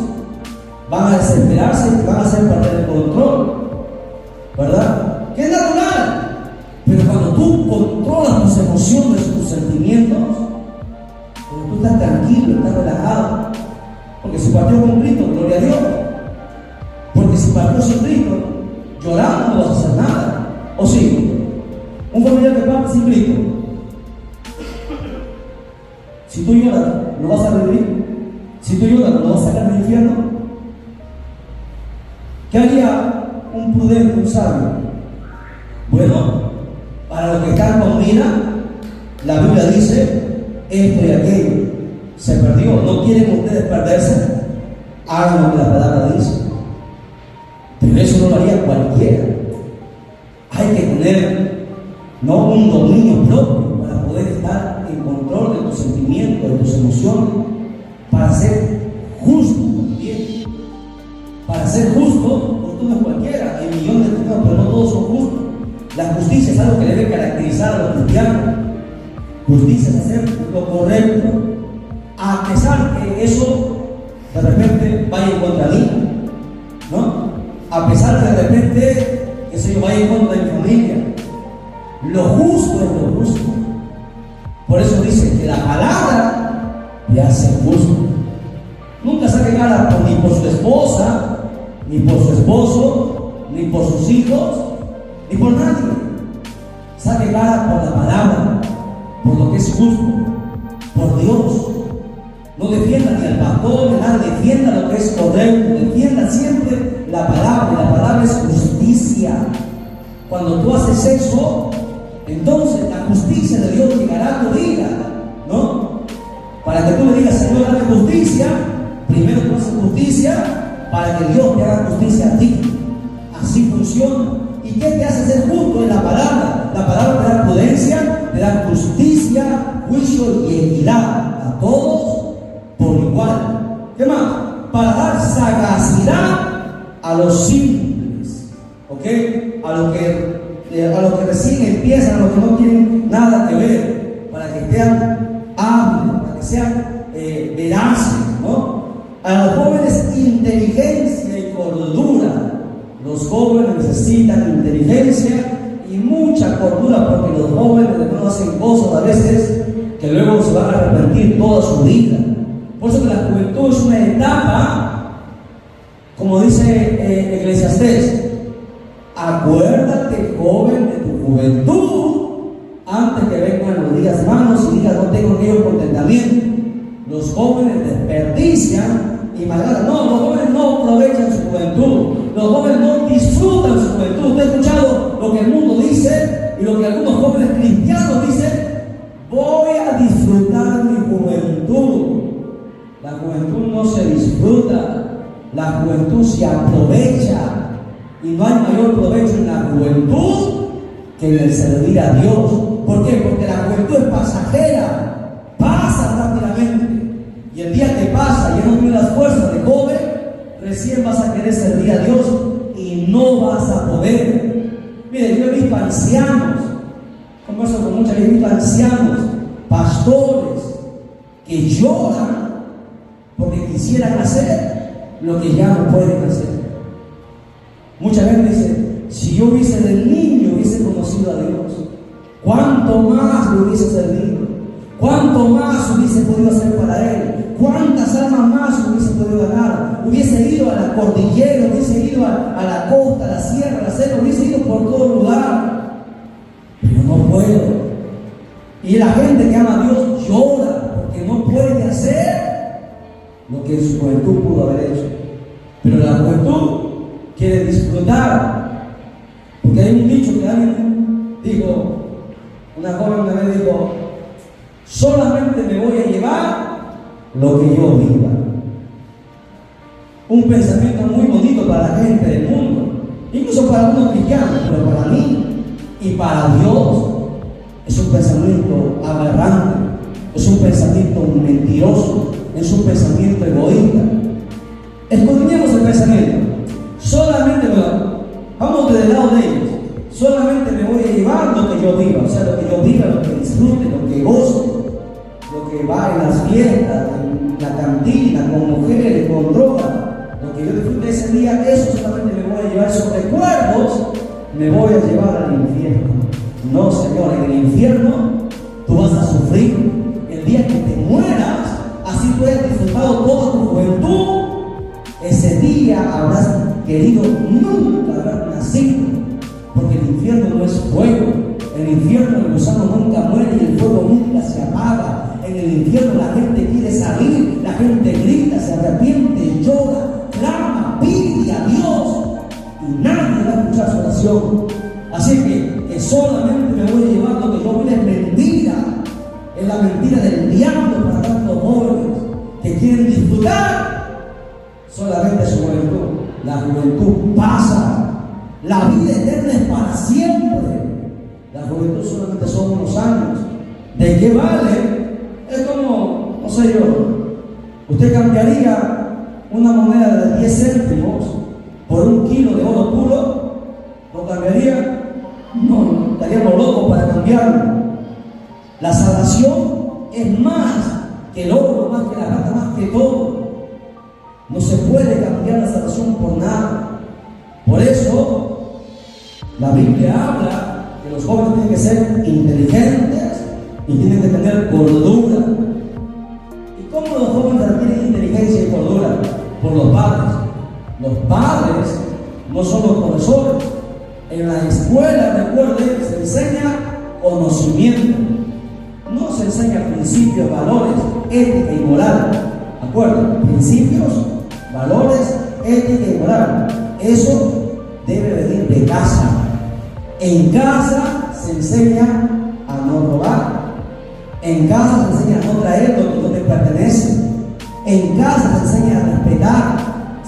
van a desesperarse y van a hacer perder el control, ¿verdad? Que es natural. Pero cuando tú controlas tus emociones, tus sentimientos, cuando tú estás tranquilo, estás relajado, porque si partió con Cristo, gloria a Dios. Porque si partió sin Cristo, llorando no vas a hacer nada. ¿O sí? Un familiar que parte sin Cristo, Si tú lloras, ¿lo vas a revivir? Si tú lloras, ¿lo vas a sacar del infierno? ¿Qué haría un prudente, un sabio? Bueno, para los que están con vida, la Biblia dice esto y aquello. Se perdió. ¿No quieren ustedes perderse? Hagan lo que la palabra dice. Pero eso no lo haría cualquiera. Hay que tener un dominio propio para poder estar en control de tus sentimientos, de tus emociones, para ser justo también. Para ser justo, porque tú no es cualquiera. Hay millones de cristianos, pero no todos son justos. La justicia es algo que debe caracterizar a los cristianos. Justicia es hacer lo correcto, a pesar que eso de repente vaya en contra de mí, ¿no? A pesar que de repente eso vaya en contra de mi familia. Lo justo es lo justo. Por eso dice que la palabra le hace justo. Nunca saque cara ni por su esposa, ni por su esposo, ni por sus hijos, ni por nadie. Saque cara por la palabra, por lo que es justo, por Dios. No defienda ni al pastor ni nada, defienda lo que es correcto, defienda siempre la palabra, y la palabra es justicia. Cuando tú haces eso, entonces la justicia de Dios llegará a tu vida, ¿no? Para que tú le digas, Señor, dame justicia, primero tú haces justicia para que Dios te haga justicia a ti. Así funciona. ¿Y qué te hace ser justo? Es la palabra. La palabra te da prudencia, te da justicia, juicio y equidad a todos por igual. ¿Qué más? Para dar sagacidad a los simples, ¿ok? A los que recién empiezan, a los que no tienen nada que ver, para que sean hábiles, para que sean veraces, ¿no? A los jóvenes, inteligencia y cordura. Los jóvenes necesitan inteligencia y mucha cordura, porque los jóvenes no hacen cosas a veces que luego se van a arrepentir toda su vida. Por eso que la juventud es una etapa, como dice Eclesiastés, acuérdate, joven, de tu juventud, antes que vengan los días malos y digas, no tengo en ellos contentamiento. Los jóvenes desperdician y malgatan. No, los jóvenes no aprovechan su juventud. Los jóvenes no disfrutan su juventud. Usted ha escuchado lo que el mundo dice y lo que algunos jóvenes cristianos dicen: voy a disfrutar mi juventud. La juventud no se disfruta, la juventud se aprovecha. Y no hay mayor provecho en la juventud que en el servir a Dios. ¿Por qué? Porque la juventud es pasajera, pasa rápidamente. Y el día que pasa, ya no tienes las fuerzas de joven, recién vas a querer servir a Dios y no vas a poder. Mire, yo he visto ancianos, converso con mucha gente, he visto ancianos, pastores, que lloran porque quisieran hacer lo que ya no pueden hacer. Mucha gente dice: si yo hubiese del niño, hubiese conocido a Dios, ¿cuánto más lo hubiese servido? ¿Cuánto más hubiese podido hacer para Él? ¿Cuántas almas más hubiese podido ganar? Hubiese ido a la cordillera, hubiese ido a la costa, a la sierra, a la selva, hubiese ido por todo lugar. Pero no puedo. Y la gente que ama a Dios llora porque no puede hacer lo que en su juventud pudo haber hecho. Pero la juventud quiere disfrutar. Porque hay un dicho que alguien dijo, una joven una vez dijo: solamente me voy a llevar lo que yo viva. Un pensamiento muy bonito para la gente del mundo, incluso para algunos cristianos, pero para mí y para Dios es un pensamiento aberrante, es un pensamiento mentiroso, es un pensamiento egoísta. Escudriñemos el pensamiento. Solamente, vamos del lado de ellos. Solamente me voy a llevar lo que yo viva, o sea, lo que yo viva, lo que disfrute, lo que goce, lo que va en las fiestas, en la cantina, con mujeres, con drogas, lo que yo disfrute ese día, eso solamente me voy a llevar. Esos recuerdos me voy a llevar al infierno. No, Señor, en el infierno tú vas a sufrir. El día que te mueras, así tú hayas disfrutado toda tu juventud, ese día habrás querido nunca haber nacido. Porque el infierno no es fuego. El infierno, el gusano nunca muere y el fuego nunca se apaga. en el infierno la gente quiere salir, la gente grita, se arrepiente, llora, clama, pide a Dios y nadie va a escuchar su oración. Así que solamente me voy llevando que yo vi es mentira, es la mentira del diablo para tantos jóvenes que quieren disfrutar solamente su juventud. La juventud pasa, la vida eterna es para siempre. La juventud solamente son unos años. ¿De qué vale? Es como, no sé yo, usted cambiaría una moneda de 10 céntimos por 1 kilo de oro puro. ¿Lo cambiaría? No, estaríamos locos para cambiarlo. La salvación es más que el oro, más que la plata, más que todo. No se puede cambiar la salvación por nada. Por eso la Biblia habla que los jóvenes tienen que ser inteligentes y tienen que tener cordura. ¿Y cómo los jóvenes adquieren inteligencia y cordura? Por los padres. Los padres no son los profesores. En la escuela, recuerden, se enseña conocimiento. No se enseña principios, valores, ética y moral. ¿De acuerdo? Principios, valores, ética y moral. Eso debe venir de casa. En casa se enseña a no robar. En casa se enseña a no traer lo que no te pertenece. En casa se enseña a respetar,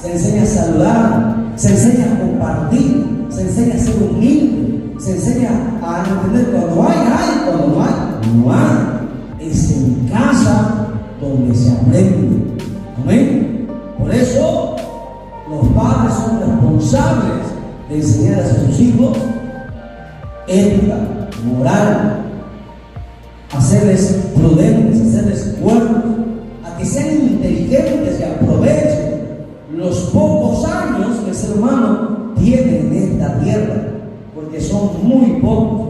se enseña a saludar, se enseña a compartir, se enseña a ser humilde, se enseña a entender cuando hay, cuando no hay, no hay. Es en casa donde se aprende. Amén. Por eso los padres son responsables de enseñar a sus hijos ética, moral, hacerles prudentes, hacerles buenos, a que sean inteligentes y aprovechen los pocos años que el ser humano tiene en esta tierra, porque son muy pocos,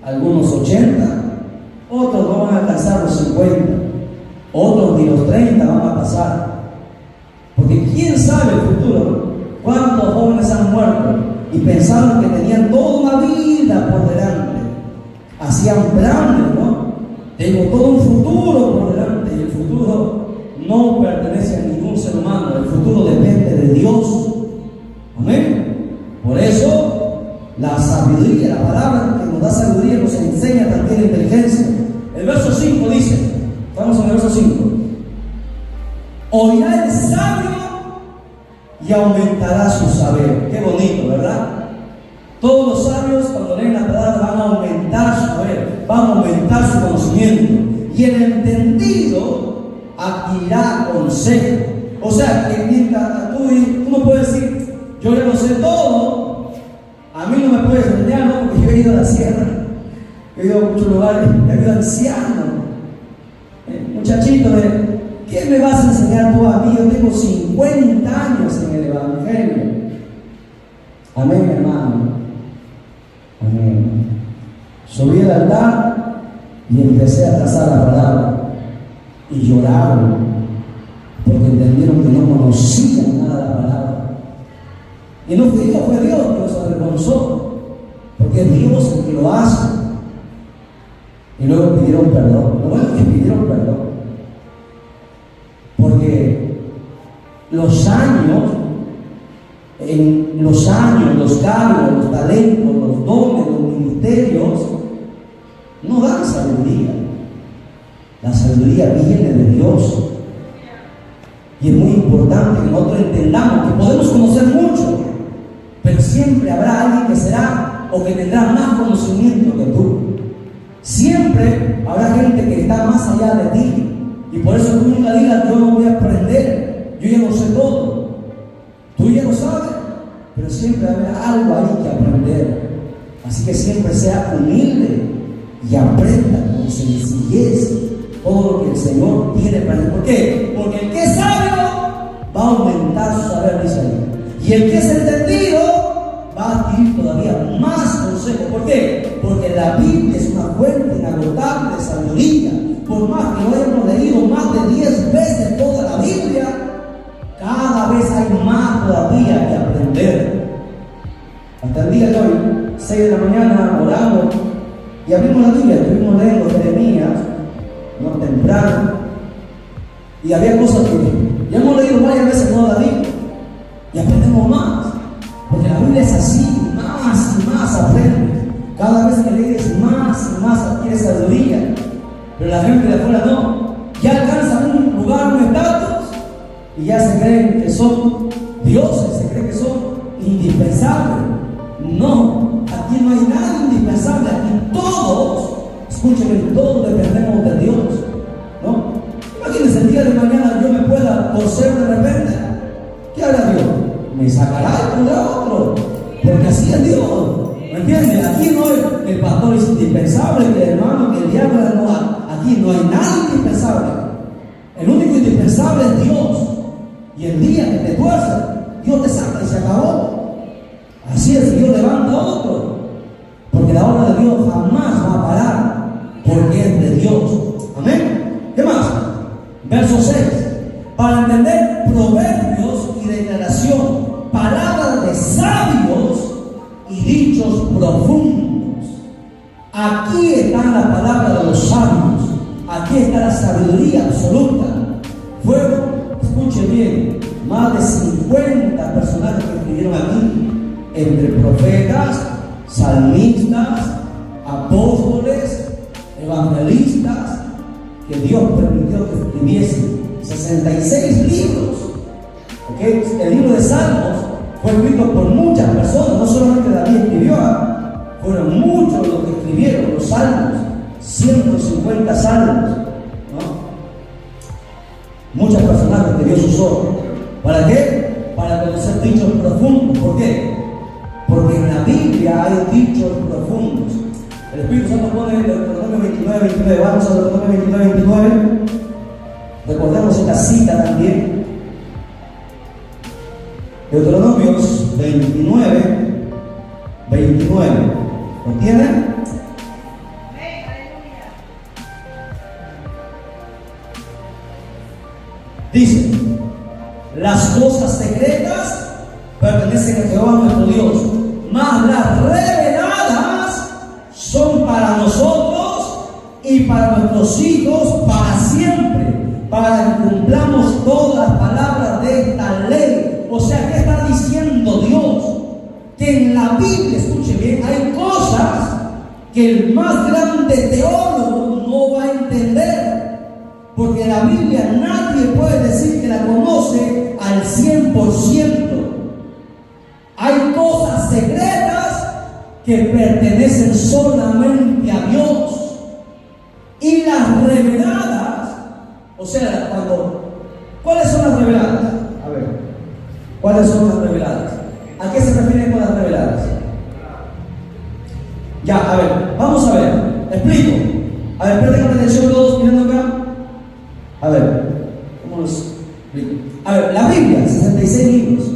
algunos 80, otros no van a alcanzar los 50, otros ni los 30 van a pasar, porque quién sabe el futuro, ¿no? ¿Cuántos jóvenes han muerto y pensaron que tenían toda una vida por delante? Hacían planes, ¿no? Tengo todo un futuro por delante, y el futuro no pertenece a ningún ser humano, el futuro depende de Dios. Amén. Por eso la sabiduría, la palabra que nos da sabiduría, nos enseña también la inteligencia. El verso 5 dice, estamos en el verso 5, oirá el sabio y aumentará su saber. Qué bonito, ¿verdad? Todos los sabios cuando leen la palabra van a aumentar su saber, van a aumentar su conocimiento, y el entendido adquirirá consejo. O sea, que mientras tú no puedes decir, yo ya lo sé todo, a mí no me puedes enseñar, ¿no? Porque yo he ido a la sierra, he ido a muchos lugares, he ido anciano, muchachito, ¿qué me vas a enseñar tú a mí? Yo tengo 50 años en el Evangelio. Amén, hermano. Amén. Subí al altar y empecé a trazar la palabra y lloraron porque entendieron que no conocían nada de la palabra. Y no fue Dios que los avergonzó, porque es Dios el que lo hace. Y luego pidieron perdón. Lo bueno es que pidieron perdón, porque los años, los cargos, los talentos, los dones, los ministerios no dan sabiduría. La sabiduría viene de Dios. Y es muy importante que nosotros entendamos que podemos conocer mucho, pero siempre habrá alguien que será o que tendrá más conocimiento que tú. Siempre habrá gente que está más allá de ti. Y por eso tú nunca digas, yo no voy a aprender, yo ya no sé todo. Tú ya lo sabes, pero siempre habrá algo ahí que aprender. Así que siempre sea humilde y aprenda con sencillez todo lo que el Señor tiene para ti. ¿Por qué? Porque el que es sabio va a aumentar su saber, dice ahí. Y el que es entendido va a adquirir todavía más consejo. ¿Por qué? Porque la Biblia es una fuente inagotable de sabiduría. Por más que lo hayamos leído más de 10 veces toda la Biblia, cada vez hay más todavía que aprender. Hasta el día de hoy, 6 de la mañana, oramos y abrimos la Biblia, estuvimos leyendo Jeremías, ¿no? Temprano. Y había cosas que ya hemos leído varias veces toda la Biblia y aprendemos más, porque la Biblia es así, más y más aprendes. Cada vez que lees más y más adquieres sabiduría. Pero la gente de afuera no, ya alcanzan un lugar, un estatus y ya se creen que son dioses, se creen que son indispensables. No, aquí no hay nada indispensable, aquí todos, escúcheme, todos dependemos de Dios, ¿no? Imagínense el día de mañana yo me pueda torcer de repente. ¿Qué hará Dios? Me sacará y pondrá otro, porque así es Dios. ¿Me entiendes? Aquí no es que el pastor es indispensable, que el hermano, que el diablo, no. Aquí no hay nada indispensable. El único indispensable es Dios. Y el día que te tuerces, Dios te saca y se acabó. Así es, Dios levanta a otro. Porque la obra de Dios jamás va a parar, porque es de Dios. Amén. ¿Qué más? Verso 6. Para entender proverbios y declaración, palabras de sabios y dichos profundos. Aquí están las palabras de los sabios. Aquí está la sabiduría absoluta. Fueron, escuchen bien, más de 50 personajes que escribieron aquí, entre profetas, salmistas, apóstoles, evangelistas, que Dios permitió que escribiesen 66 libros. ¿Okay? El libro de Salmos fue escrito por muchas personas, no solamente David escribió, fueron muchos los que escribieron los salmos, 150 salmos, ¿no? Muchas personas que Dios usó. ¿Para qué? Para conocer dichos profundos. ¿Por qué? Porque en la Biblia hay dichos profundos. El Espíritu Santo pone en Deuteronomio 29:29. Vamos a Deuteronomio 29:29. Recordemos esta cita también. Deuteronomios 29:29. ¿Lo tienen? Dice: las cosas secretas pertenecen a Jehová nuestro Dios, mas las reveladas son para nosotros y para nuestros hijos para siempre, para que cumplamos todas las palabras de esta ley. O sea, ¿qué está diciendo Dios? Que en la Biblia, escuche bien, hay cosas que el más grande teólogo no va a entender. Porque la Biblia nadie puede decir que la conoce al 100%. Hay cosas secretas que pertenecen solamente a Dios. Y las reveladas, o sea, ¿cuáles son las reveladas? A ver, ¿cuáles son las reveladas? ¿A qué se refieren con las reveladas? Ya, a ver, vamos a ver, explico. A ver, presten atención todos mirando acá. A ver, ¿cómo los explico? A ver, la Biblia, 66 libros.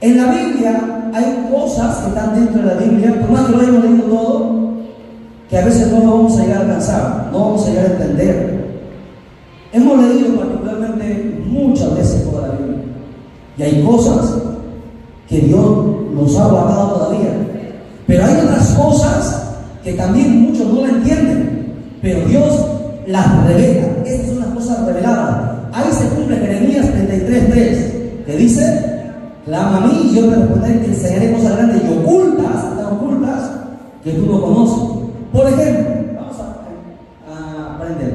En la Biblia hay cosas que están dentro de la Biblia, por más que lo hayamos leído todo, que a veces no lo vamos a llegar a alcanzar, no vamos a llegar a entender. Hemos leído particularmente muchas veces toda la Biblia. Y hay cosas que Dios nos ha guardado todavía. Pero hay otras cosas que también muchos no la entienden, pero Dios las revela. Estas son las cosas reveladas. Ahí se cumple Jeremías 33:3, que dice: clama a mí y yo te responderé, te enseñaré cosas grandes y ocultas, que tú no conoces. Por ejemplo, vamos a aprender.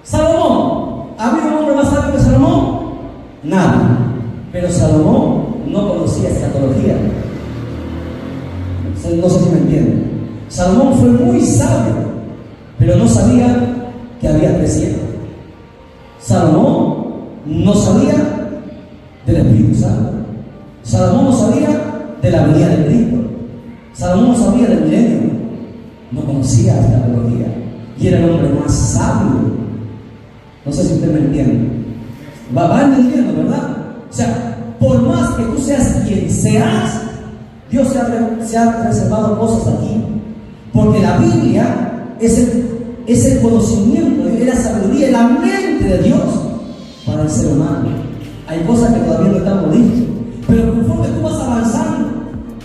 Salomón, ¿ha habido un hombre más sabio que Salomón? Nada. Pero Salomón no conocía escatología. No sé si me entienden. Salomón fue muy sabio, pero no sabía que había 300. Salomón no sabía del Espíritu Santo. Salomón no sabía de la venida de Cristo. Salomón no sabía del milenio. No conocía la escatología. Y era el hombre más sabio. No sé si usted me entiende. Va entendiendo, ¿verdad? O sea, por más que tú seas quien seas, Dios se ha reservado cosas aquí. Porque la Biblia es el conocimiento, es la sabiduría, es la mente de Dios para el ser humano. Hay cosas que todavía no están listas, pero conforme tú vas avanzando,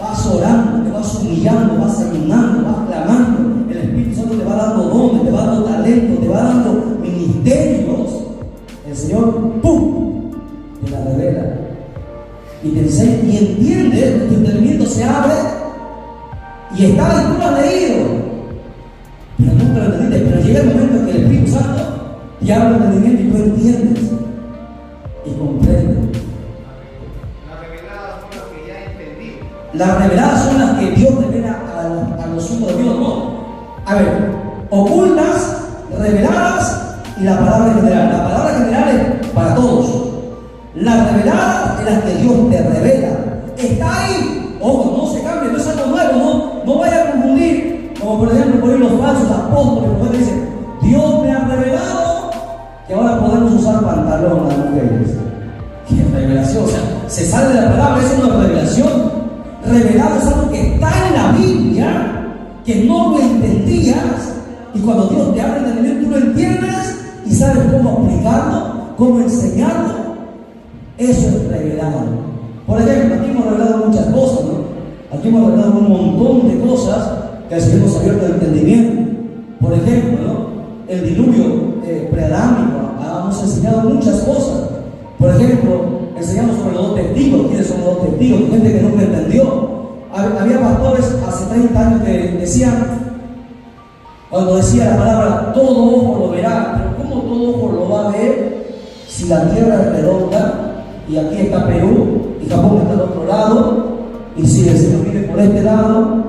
vas orando, te vas humillando, vas ayunando, vas clamando, el Espíritu Santo te va dando dones, te va dando talento, te va el Señor, ¡pum!, te la revela. Y te enseña, y entiendes, tu entendimiento se abre, y está, y tú lo has leído, pero nunca lo entendiste. Pero llega el momento en que el Espíritu Santo te abre el entendimiento y tú entiendes y comprendes. Las reveladas son las que Dios revela a los hijos de Dios, ¿no? A ver, ocultas, reveladas y la palabra general. La palabra general es para todos. Las reveladas es las que Dios te revela. Está ahí. Ojo, no se cambie, no es algo nuevo, no vaya a confundir. Como por ejemplo, por ahí los falsos apóstoles, que dicen, Dios me ha revelado que ahora podemos usar pantalón las mujeres. ¿Qué revelación? O sea, se sale de la palabra, eso no es revelación. Revelado es algo que está en la Biblia, que no lo entendías, y cuando Dios te abre el entendimiento, tú lo entiendes y sabes cómo aplicarlo, cómo enseñarlo. Eso es revelado. Por ejemplo, aquí hemos revelado muchas cosas, ¿no? Aquí hemos revelado un montón de cosas que así hemos abierto el entendimiento. Por ejemplo, ¿no? El diluvio preadámico, hemos enseñado muchas cosas. Por ejemplo, enseñamos sobre los dos testigos. ¿Quiénes son los dos testigos? Gente que nunca entendió. Había pastores hace 30 años que decían, cuando decía la palabra, todo ojo lo verá. Pero ¿cómo todo ojo lo va a ver si la tierra es redonda y aquí está Perú y Japón está al otro lado? Y si el Señor viene por este lado,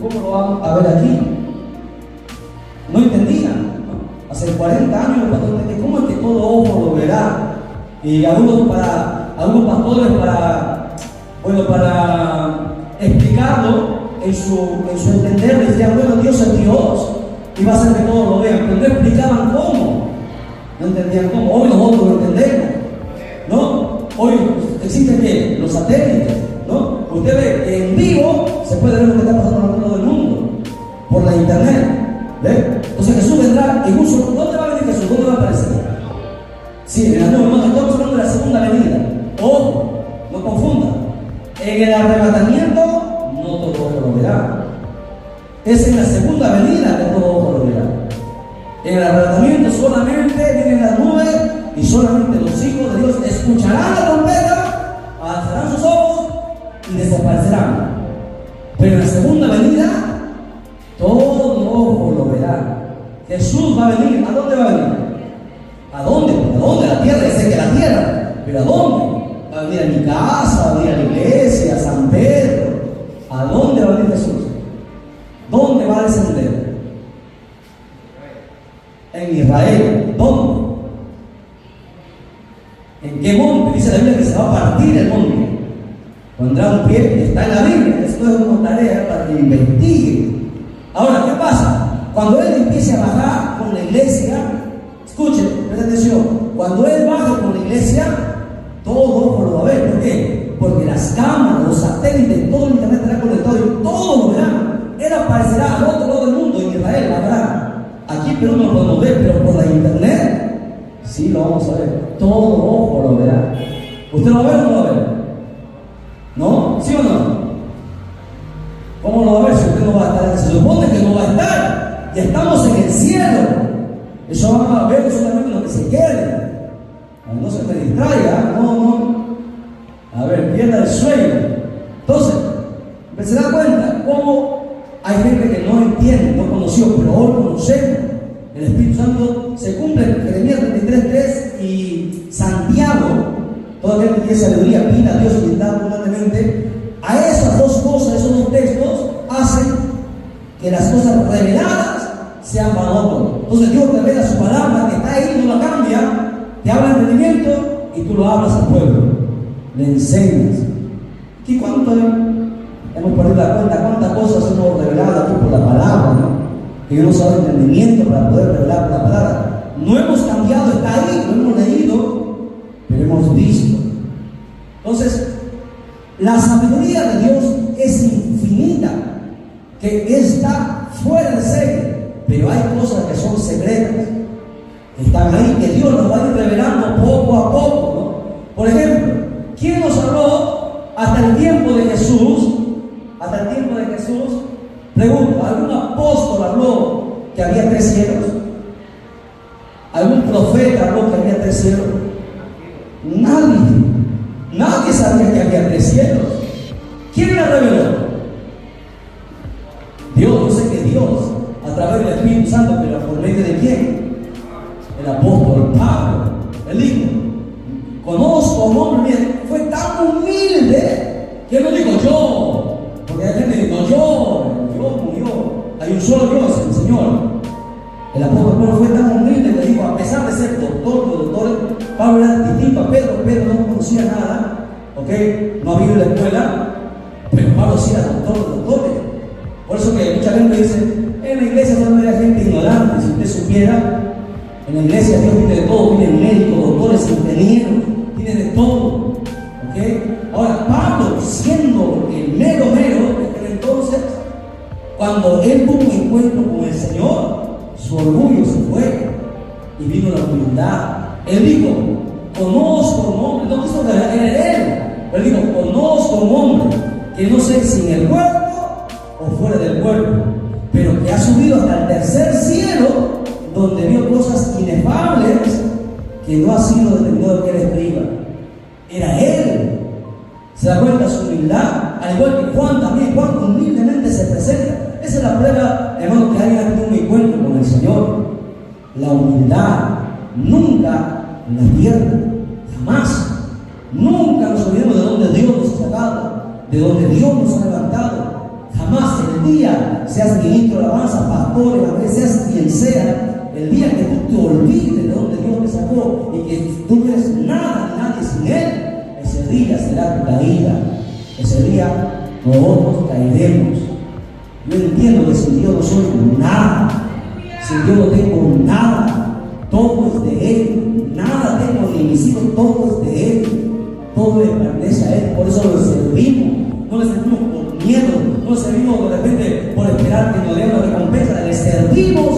¿cómo lo van a ver aquí? No entendían, ¿no? Hace 40 años los pastores decían, ¿cómo es que todo ojo lo verá? Y algunos pastores para explicarlo en su entender decían, bueno, Dios es Dios y va a hacer que todos lo vean, pero no explicaban cómo, no entendían cómo. Hoy nosotros lo entendemos, ¿no? Hoy existen ¿qué? Los satélites, ¿no? Usted ve que en vivo se puede ver lo que está pasando en todo el mundo por la internet, ¿ve? Entonces Jesús vendrá en un solo. ¿Dónde va a venir Jesús? ¿Dónde va a aparecer? Sí, en la nube, hermano, estamos hablando de la segunda venida. Ojo, no confunda. En el arrebatamiento, no todo ojo lo verá. Es en la segunda venida que todo ojo lo verá. En el arrebatamiento solamente vienen las nubes y solamente los hijos de Dios escucharán la trompeta, alzarán sus ojos y desaparecerán. Pero en la segunda venida, todo ojo lo verá. Jesús va a venir. ¿A dónde va a venir? ¿A dónde? ¿A dónde? A la tierra, dice que la tierra. ¿Pero a dónde? Va a venir a mi casa, va a venir a la iglesia, a San Pedro. ¿A dónde va a venir Jesús? ¿Dónde va a descender? En Israel. ¿Dónde? ¿En qué monte? Dice la Biblia que se va a partir el monte. Pondrá un pie, está en la Biblia. Esto es una tarea para que investigue. Ahora, ¿qué pasa? Cuando Él empiece a bajar con la iglesia, escuchen, presten atención, cuando Él baje con la iglesia, todo ojo lo va a ver. ¿Por qué? Porque las cámaras, los satélites, todo el internet estará conectado y todo lo verán. Él aparecerá al otro lado del mundo, en Israel, la verán. Aquí en Perú no lo podemos ver, pero por la internet sí lo vamos a ver. Todo ojo lo verá. ¿Usted lo va a ver o no lo va a ver? ¿No? ¿Sí o no? ¿Cómo lo va a ver si usted no va a estar? Se supone que no va a estar. Ya estamos en el cielo. Eso van a ver solamente lo que se quede. No se me distraiga, no. A ver, pierda el sueño. Entonces, se da cuenta cómo hay gente que no entiende, no conoció, pero hoy conocemos. El Espíritu Santo se cumple en Jeremías 33:3 y Santiago, todo aquel que tiene sabiduría, pida a Dios y da abundantemente. A esas dos cosas, esos dos textos, hacen que las cosas reveladas sean para otros. Entonces Dios revela su palabra que está ahí, no la cambia, te habla el entendimiento y tú lo hablas al pueblo, le enseñas. ¿Y cuánto hemos perdido la cuenta? ¿Cuántas cosas hemos revelado aquí por la palabra, ¿no? Que yo no sabe entendimiento para poder revelar la palabra. No hemos cambiado, está ahí, lo hemos leído, pero hemos visto. Entonces, la sabiduría de Dios es infinita, que está fuera de serie, pero hay cosas que son secretas, que están ahí, que Dios nos va a ir revelando poco a poco, ¿no? Por ejemplo, ¿quién nos habló hasta el tiempo de Jesús? Hasta el tiempo de Jesús, pregunto, ¿algún apóstol habló que había 3 cielos? ¿Algún profeta habló que había 3 cielos? nadie sabía que había 3 cielos. ¿Quién la reveló? Dios. Yo sé que Dios, a través del Espíritu Santo, pero ¿por medio de quién? El apóstol Pablo. Él dijo: conozco a un hombre, mire, fue tan humilde que él no dijo yo, porque hay gente que dijo yo murió. Hay un solo Dios, el Señor. El apóstol Pablo fue tan humilde que dijo, a pesar de ser doctor de doctores, Pablo era distinto a Pedro. Pedro no conocía nada, ¿ok? No había ido a la escuela, pero Pablo sí era doctor de doctores. Por eso que mucha gente dice, en la iglesia no había gente ignorante. Si usted supiera, en la iglesia Dios tiene de todo, tiene médicos, doctores, ingenieros, tiene de todo, ¿ok? Ahora, Pablo, siendo el mero de aquel entonces, cuando él tuvo un encuentro con el Señor, su orgullo se fue y vino la humildad. Él dijo, conozco a un hombre, no quiso que era él, pero él dijo, conozco a un hombre que no sé si en el cuerpo o fuera del cuerpo, pero que ha subido hasta el tercer cielo, donde vio cosas inefables que no ha sido determinado que él escriba. Era él. ¿Se da cuenta su humildad? Al igual que Juan también. Juan humildemente se presenta. Esa es la prueba, hermano, que alguien ha tenido un encuentro con el Señor. La humildad nunca la pierde, jamás. Nunca nos olvidemos de donde Dios nos ha sacado, de donde Dios nos ha levantado. Jamás el día, seas ministro de alabanza, pastor, evangelista, seas quien sea, el día que tú te olvides de donde Dios te sacó y que tú no eres nada ni nadie sin Él, ese día será tu caída. Ese día nosotros caeremos. Yo entiendo que sin Dios no soy nada, sin Dios no tengo nada, todo es de Él, nada tengo ni mis hijos, todo es de Él, todo le pertenece a Él, por eso lo servimos, no le servimos por miedo, no le servimos de repente por esperar que nos den una recompensa, le servimos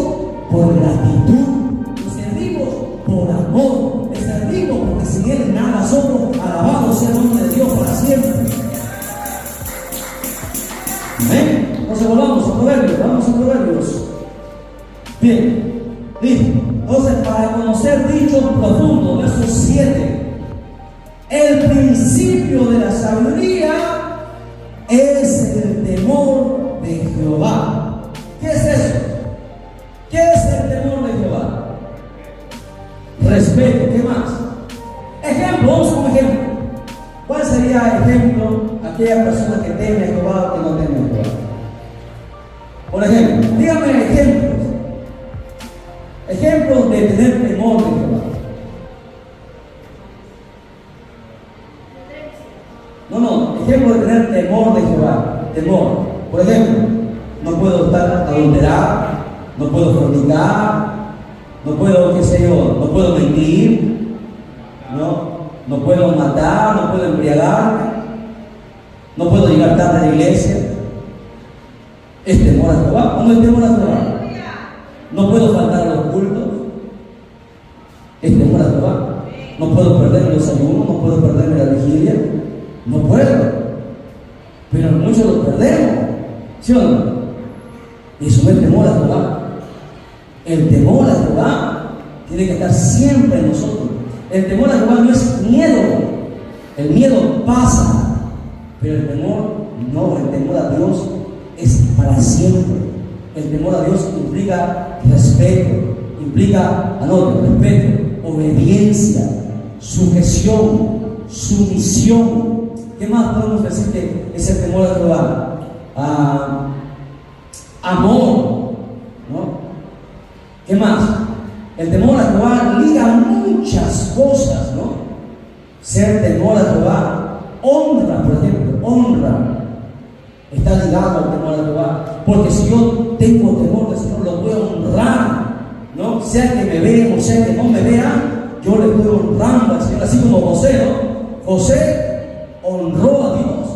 por gratitud, le servimos por amor, le servimos porque sin Él nada somos. Alabado sea el nombre de Dios para siempre. Amén. Entonces volvamos a Proverbios, vamos a Proverbios. Bien, listo. Entonces, para conocer dichos profundos, verso 7, el principio de la sabiduría es el temor de Jehová. ¿Qué es eso? ¿Qué es el temor de Jehová? Respeto, ¿qué más? Ejemplo, vamos con ejemplo. ¿Cuál sería ejemplo aquella persona que teme a Jehová o que no teme a Jehová? Por ejemplo, dígame ejemplos de tener temor de Jehová. No, ejemplo de tener temor de Jehová. Temor. Por ejemplo, no puedo estar adulterado, no puedo fornicar, no puedo, qué sé yo, no puedo mentir, no puedo matar, no puedo embriagarme, no puedo llegar tarde a la iglesia. ¿Es temor a Jehová o no es temor a Jehová? No puedo faltar a los cultos. ¿Es temor a Jehová? No puedo perderme los ayunos, no puedo perderme la vigilia. No puedo. Pero muchos los perdemos. ¿Sí o no? Eso no es temor a Jehová. El temor a Jehová tiene que estar siempre en nosotros. El temor a Jehová no es miedo. El miedo pasa, pero el temor no. El temor a Dios es para siempre. El temor a Dios implica respeto, implica respeto, obediencia, sujeción, sumisión. ¿Qué más podemos decir que es el temor a Jehová? Amor, ¿no? ¿Qué más? El temor a Jehová liga muchas cosas, ¿no? Ser temor a Jehová, honra, por ejemplo, honra está ligado al temor a Jehová, porque si yo tengo temor del Señor, lo voy a honrar, ¿no? Sea que me vean o sea que no me vean, yo le estoy honrando al Señor, así como José, ¿no? José honró a Dios.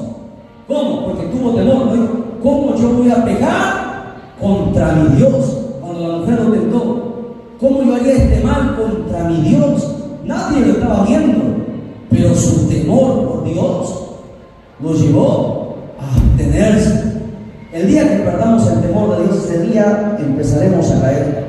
¿Cómo? Porque tuvo temor, ¿no? ¿Cómo yo voy a pecar contra mi Dios? Cuando la mujer lo tentó, ¿cómo yo haría este mal contra mi Dios? Nadie lo estaba viendo, pero su temor por Dios lo llevó a abstenerse. El día que perdamos el temor de Dios, ese día empezaremos a caer.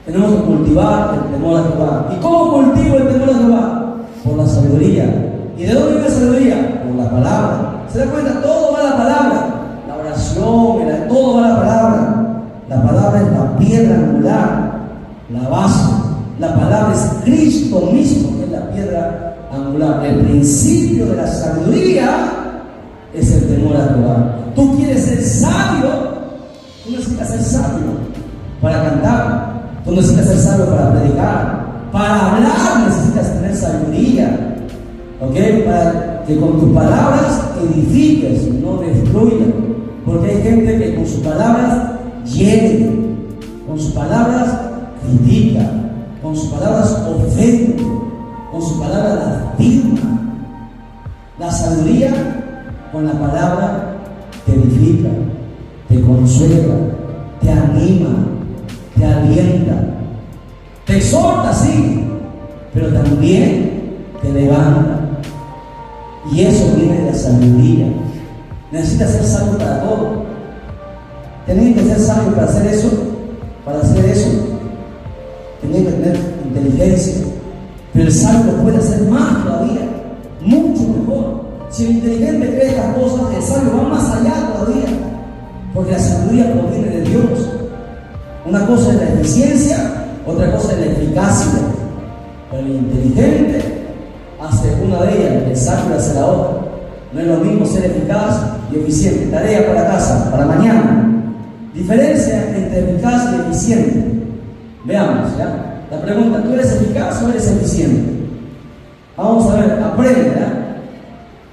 Tenemos que cultivar el temor a Jehová. ¿Y cómo cultivo el temor a Jehová? Por la sabiduría. ¿Y de dónde viene la sabiduría? Por la palabra. ¿Se da cuenta? Todo va a la palabra. La oración, todo va a la palabra. La palabra es la piedra angular, la base. La palabra es Cristo mismo, que es la piedra angular. El principio de la sabiduría es el temor a Jehová. Tú quieres ser sabio, tú necesitas ser sabio para cantar, tú necesitas ser sabio para predicar, para hablar necesitas tener sabiduría, ¿ok? Para que con tus palabras edifiques, no destruyas, porque hay gente que con sus palabras hiere, con sus palabras critica, con sus palabras ofende, con sus palabras lastima. La sabiduría con la palabra te edifica, te consuela, te anima, te alienta, te exhorta, sí, pero también te levanta. Y eso viene de la sabiduría. Necesitas ser sabio para todo. Tenés que ser sabio para hacer eso, tenés que tener inteligencia. Pero el sabio puede hacer más todavía, mucho mejor. Si el inteligente cree estas cosas, el sabio va más allá todavía, porque la sabiduría proviene de Dios. Una cosa es la eficiencia, otra cosa es la eficacia. Pero el inteligente hace una de ellas, el sabio hace la otra. No es lo mismo ser eficaz y eficiente. Tarea para casa, para mañana. Diferencia entre eficaz y eficiente. Veamos, ¿ya? La pregunta, ¿tú eres eficaz o eres eficiente? Vamos a ver, aprende, ¿ya?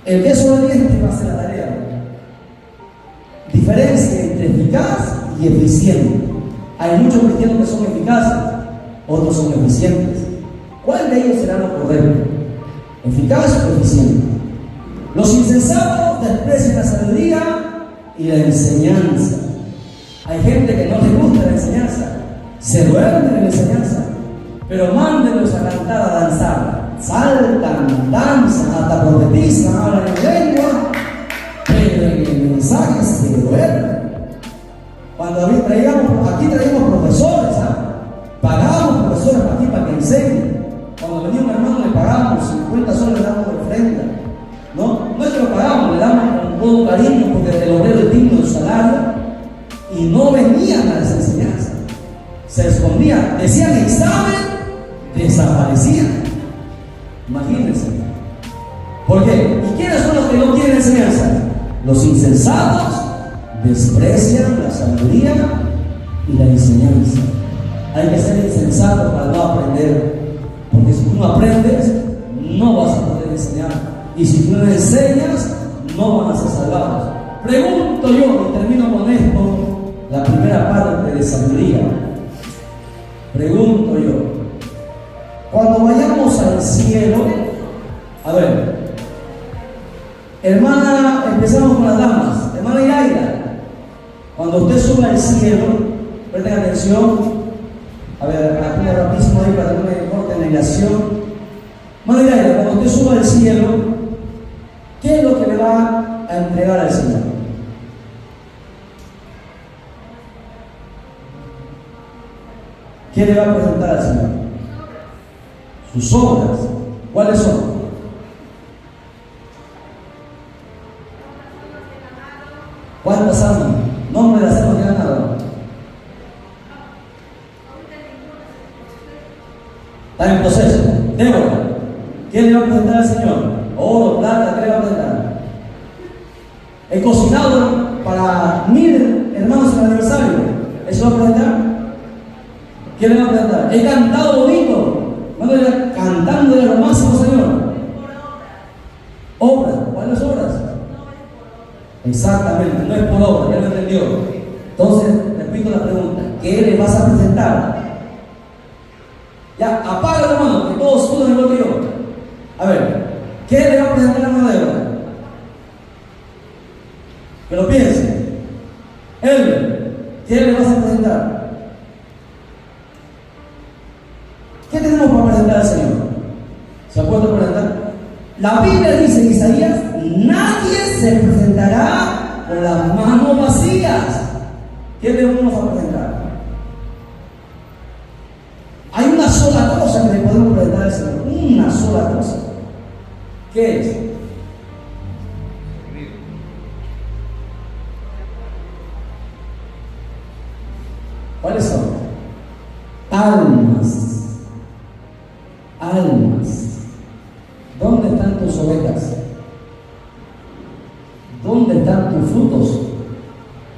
El que es obediente va a hacer la tarea. Diferencia entre eficaz y eficiente. Hay muchos cristianos que son eficaces, otros son eficientes. ¿Cuál de ellos será lo correcto? ¿Eficaz o eficiente? Los insensatos desprecian la sabiduría y la enseñanza. Hay gente que no le gusta la enseñanza, se duermen en la enseñanza, pero mándenlos a cantar, a danzar. Saltan, danzan, hasta profetizan, hablan en lengua, pero en el mensaje se duermen. Cuando aquí traíamos profesores, pagábamos profesores aquí para que enseñen. Cuando venía un hermano le pagábamos 50 soles, le damos de ofrenda. No es que lo pagamos, le damos con todo cariño, porque el obrero es digno de su salario, y no venían a esa enseñanza. Se escondían, decían examen, desaparecían. Imagínense. ¿Por qué? ¿Y quiénes son los que no quieren enseñanza? Los insensatos desprecian la sabiduría y la enseñanza. Hay que ser insensato para no aprender, porque si tú no aprendes, no vas a poder enseñar. Y si tú no enseñas, no van a ser salvados. Pregunto yo, y termino con esto, la primera parte de sabiduría. Pregunto yo, cuando vayamos al cielo, a ver, hermana, empezamos con las damas, hermana Yaira, cuando usted suba al cielo, presten atención, a ver, aquí rapidísimo ahí para que no me corten la ilación. Hermana Yaira, cuando usted suba al cielo, ¿qué es lo que le va a entregar al Señor? ¿Qué le va a presentar al Señor? Sus obras. ¿Cuáles son? ¿Cuántas almas? Nombre de las almas que han ganado. Está en proceso. Débora, ¿qué le va a presentar al Señor? Oro, plata, ¿qué le va a presentar? He cocinado para 1000 hermanos en el aniversario. ¿Eso va a presentar? ¿Qué le va a presentar? He cantado bonito. Cantándole a lo máximo, Señor. Obras. ¿Cuáles obras? Exactamente, no es por obra, ya lo entendió. Entonces, repito la pregunta: ¿qué le vas a presentar? Ya, apaga la mano, que todos escuchan igual que yo. A ver, ¿qué le va a presentar a la mano de obra? Que lo piense. Él, ¿qué le vas a presentar? ¿Qué tenemos para presentar al Señor? ¿Se ha puesto a presentar? La Biblia dice en Isaías: nadie se presentará con las manos vacías. ¿Qué le vamos a presentar? Hay una sola cosa que le podemos presentar al Señor. Una sola cosa. ¿Qué es? ¿Cuáles son? Almas. Almas. ¿Dónde están tus ovejas? ¿Dónde están tus frutos?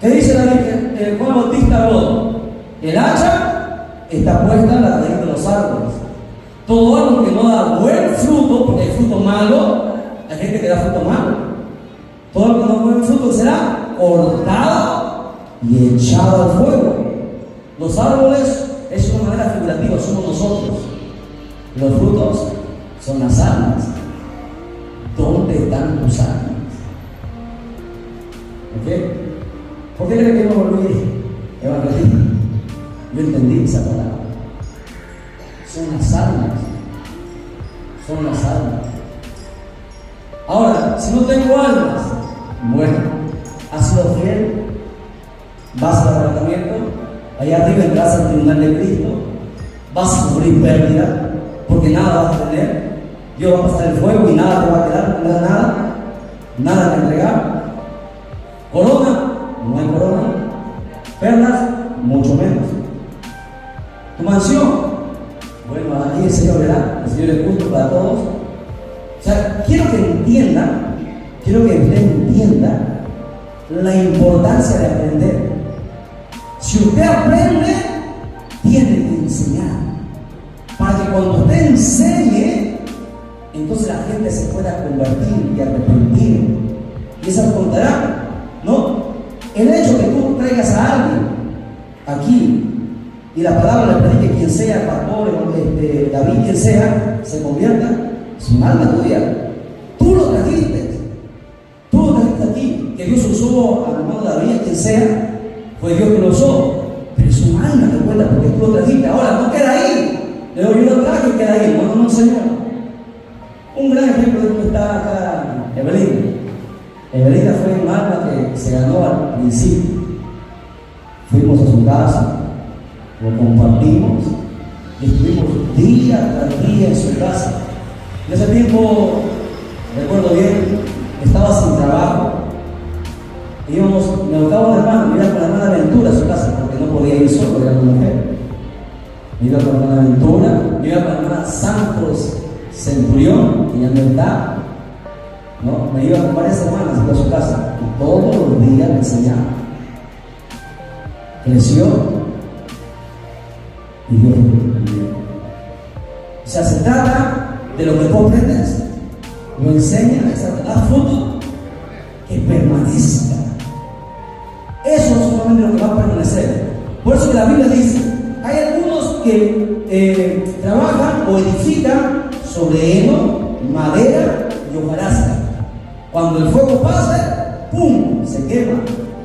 ¿Qué dice la Virgen? Juan Bautista habló. El hacha está puesta en la raíz de los árboles. Todo árbol que no da buen fruto, porque hay fruto malo, hay gente que da fruto malo. Todo árbol que no da buen fruto será cortado y echado al fuego. Los árboles es una manera figurativa, somos nosotros. Los frutos son las almas. ¿Dónde están tus almas? ¿Ok? ¿Por qué creen que no volví evangelista? Yo entendí esa palabra. Son las almas. Son las almas. Ahora, si no tengo almas, bueno, has sido fiel, vas al arrebatamiento, allá arriba entras al tribunal de Cristo, vas a sufrir pérdida, porque nada vas a tener. Dios va a pasar el fuego y nada te va a quedar, no te da nada, nada que entregar. Corona, no hay corona. Perlas, mucho menos. Tu mansión, bueno, ahí el Señor verá, el Señor es justo para todos. O sea, quiero que usted entienda la importancia de aprender. Si usted aprende, tiene que enseñar. Para que cuando usted enseñe, entonces la gente se pueda convertir y arrepentir. Y esa contará, ¿no? El hecho que tú traigas a alguien aquí y la palabra le predique quien sea, pastor, David, quien sea, se convierta, es un alma tuya. Tú lo trajiste aquí, que Dios usó al hermano David, quien sea, fue Dios que lo usó, pero es un alma que cuenta porque tú lo trajiste. Ahora no queda ahí, le doy yo lo traje y queda ahí, no, Señor. Un gran ejemplo de cómo está acá Evelina. Evelina fue un alma que se ganó al principio. Fuimos a su casa, lo compartimos, y estuvimos día tras día en su casa. En ese tiempo, recuerdo bien, estaba sin trabajo. Íbamos, me buscaba un hermano, me iba con la hermana Ventura a su casa, porque no podía ir solo, era una mujer. Me iba con la hermana Ventura, me iba con la hermana Santos Centurión, que ya no está, ¿no? Me iba con varias hermanas a su casa, y todos los días me enseñaba. Creció, y Dios lo bendijo. O sea, se trata de lo que tú aprendes, lo enseñas, da fruto que permanezca. Eso es solamente lo que va a permanecer. Por eso que la Biblia dice, hay algunos que trabajan o edifican sobre heno, madera y hojarasca. Cuando el fuego pase, ¡pum!, se quema,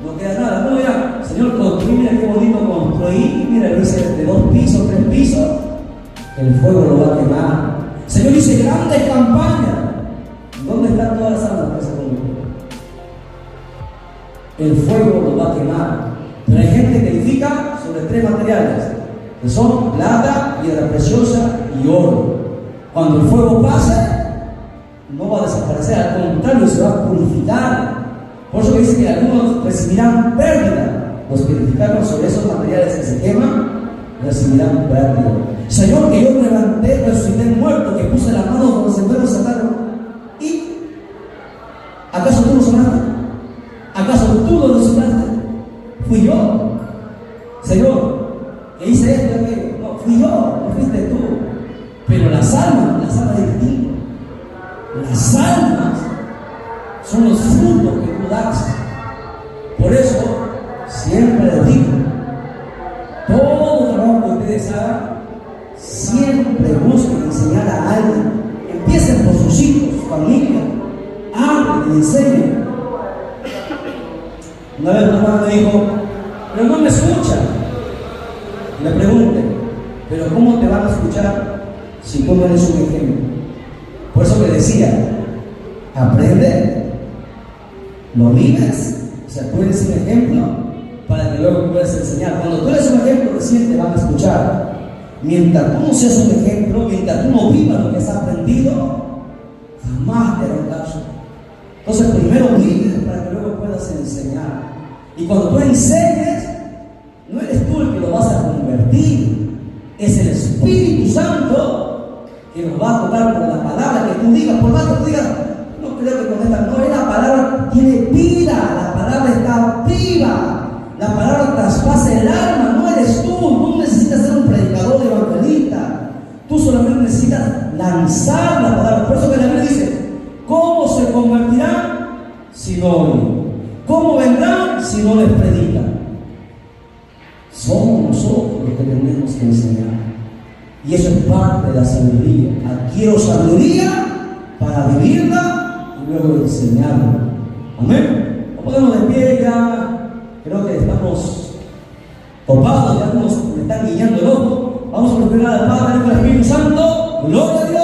no queda nada. No, mira, Señor, construí, mira qué bonito construí, mira, lo hice de 2 pisos, 3 pisos, el fuego lo va a quemar. Señor dice, grandes campañas. ¿Dónde están todas las almas que se convirtieron? El fuego lo va a quemar. Pero hay gente que edifica sobre 3 materiales, que son plata, piedra preciosa y oro. Cuando el fuego pase, no va a desaparecer, al contrario, se va a purificar. Por eso dice que algunos recibirán pérdida. Los que edificaron sobre esos materiales que se queman, recibirán pérdida. Señor, que yo me levanté, resucité muerto, que puse las manos con los enfermos sanaron. ¿Y acaso tú lo sanaste? ¿Acaso tú lo sanaste? Fui yo. Señor, que hice esto y aquello. No, fui yo, no fuiste tú. Pero las almas de distinto. Las almas son los frutos que tú das. Por eso, siempre les digo, todo trabajo que ustedes hagan, siempre busquen enseñar a alguien. Empiecen por sus hijos, su familia, hablen y enseñen. Una vez una hermana me dijo, pero no me escuchan. Le pregunté, pero ¿cómo te van a escuchar si tú no eres un ejemplo? Por eso le decía, aprende, lo vives, o sea, tú eres un ejemplo para que luego puedas enseñar. Cuando tú eres un ejemplo, recién te van a escuchar. Mientras tú no seas un ejemplo, mientras tú no vivas lo que has aprendido, Jamás te harán caso. Entonces primero vive para que luego puedas enseñar. Y cuando tú enseñes, no eres tú el que lo vas a convertir, es el Espíritu Santo que nos va a tocar por la palabra que tú digas. Por más que tú digas, no creo que con esta, no, es la palabra, tiene vida, la palabra está viva, la palabra traspasa el alma, no eres tú, no necesitas ser un predicador evangelista, tú solamente necesitas lanzar la palabra. Por eso que la Biblia dice, ¿cómo se convertirán si no oyen? ¿Cómo vendrán si no les predican? Somos nosotros los que tenemos que enseñar. Y eso es parte de la sabiduría. Adquiero sabiduría para vivirla y luego enseñarla. Amén. Nos ponemos de pie ya. Creo que estamos topados, ya nos están guiando el ojo. Vamos a prosperar al Padre, al Espíritu Santo. Gloria a Dios.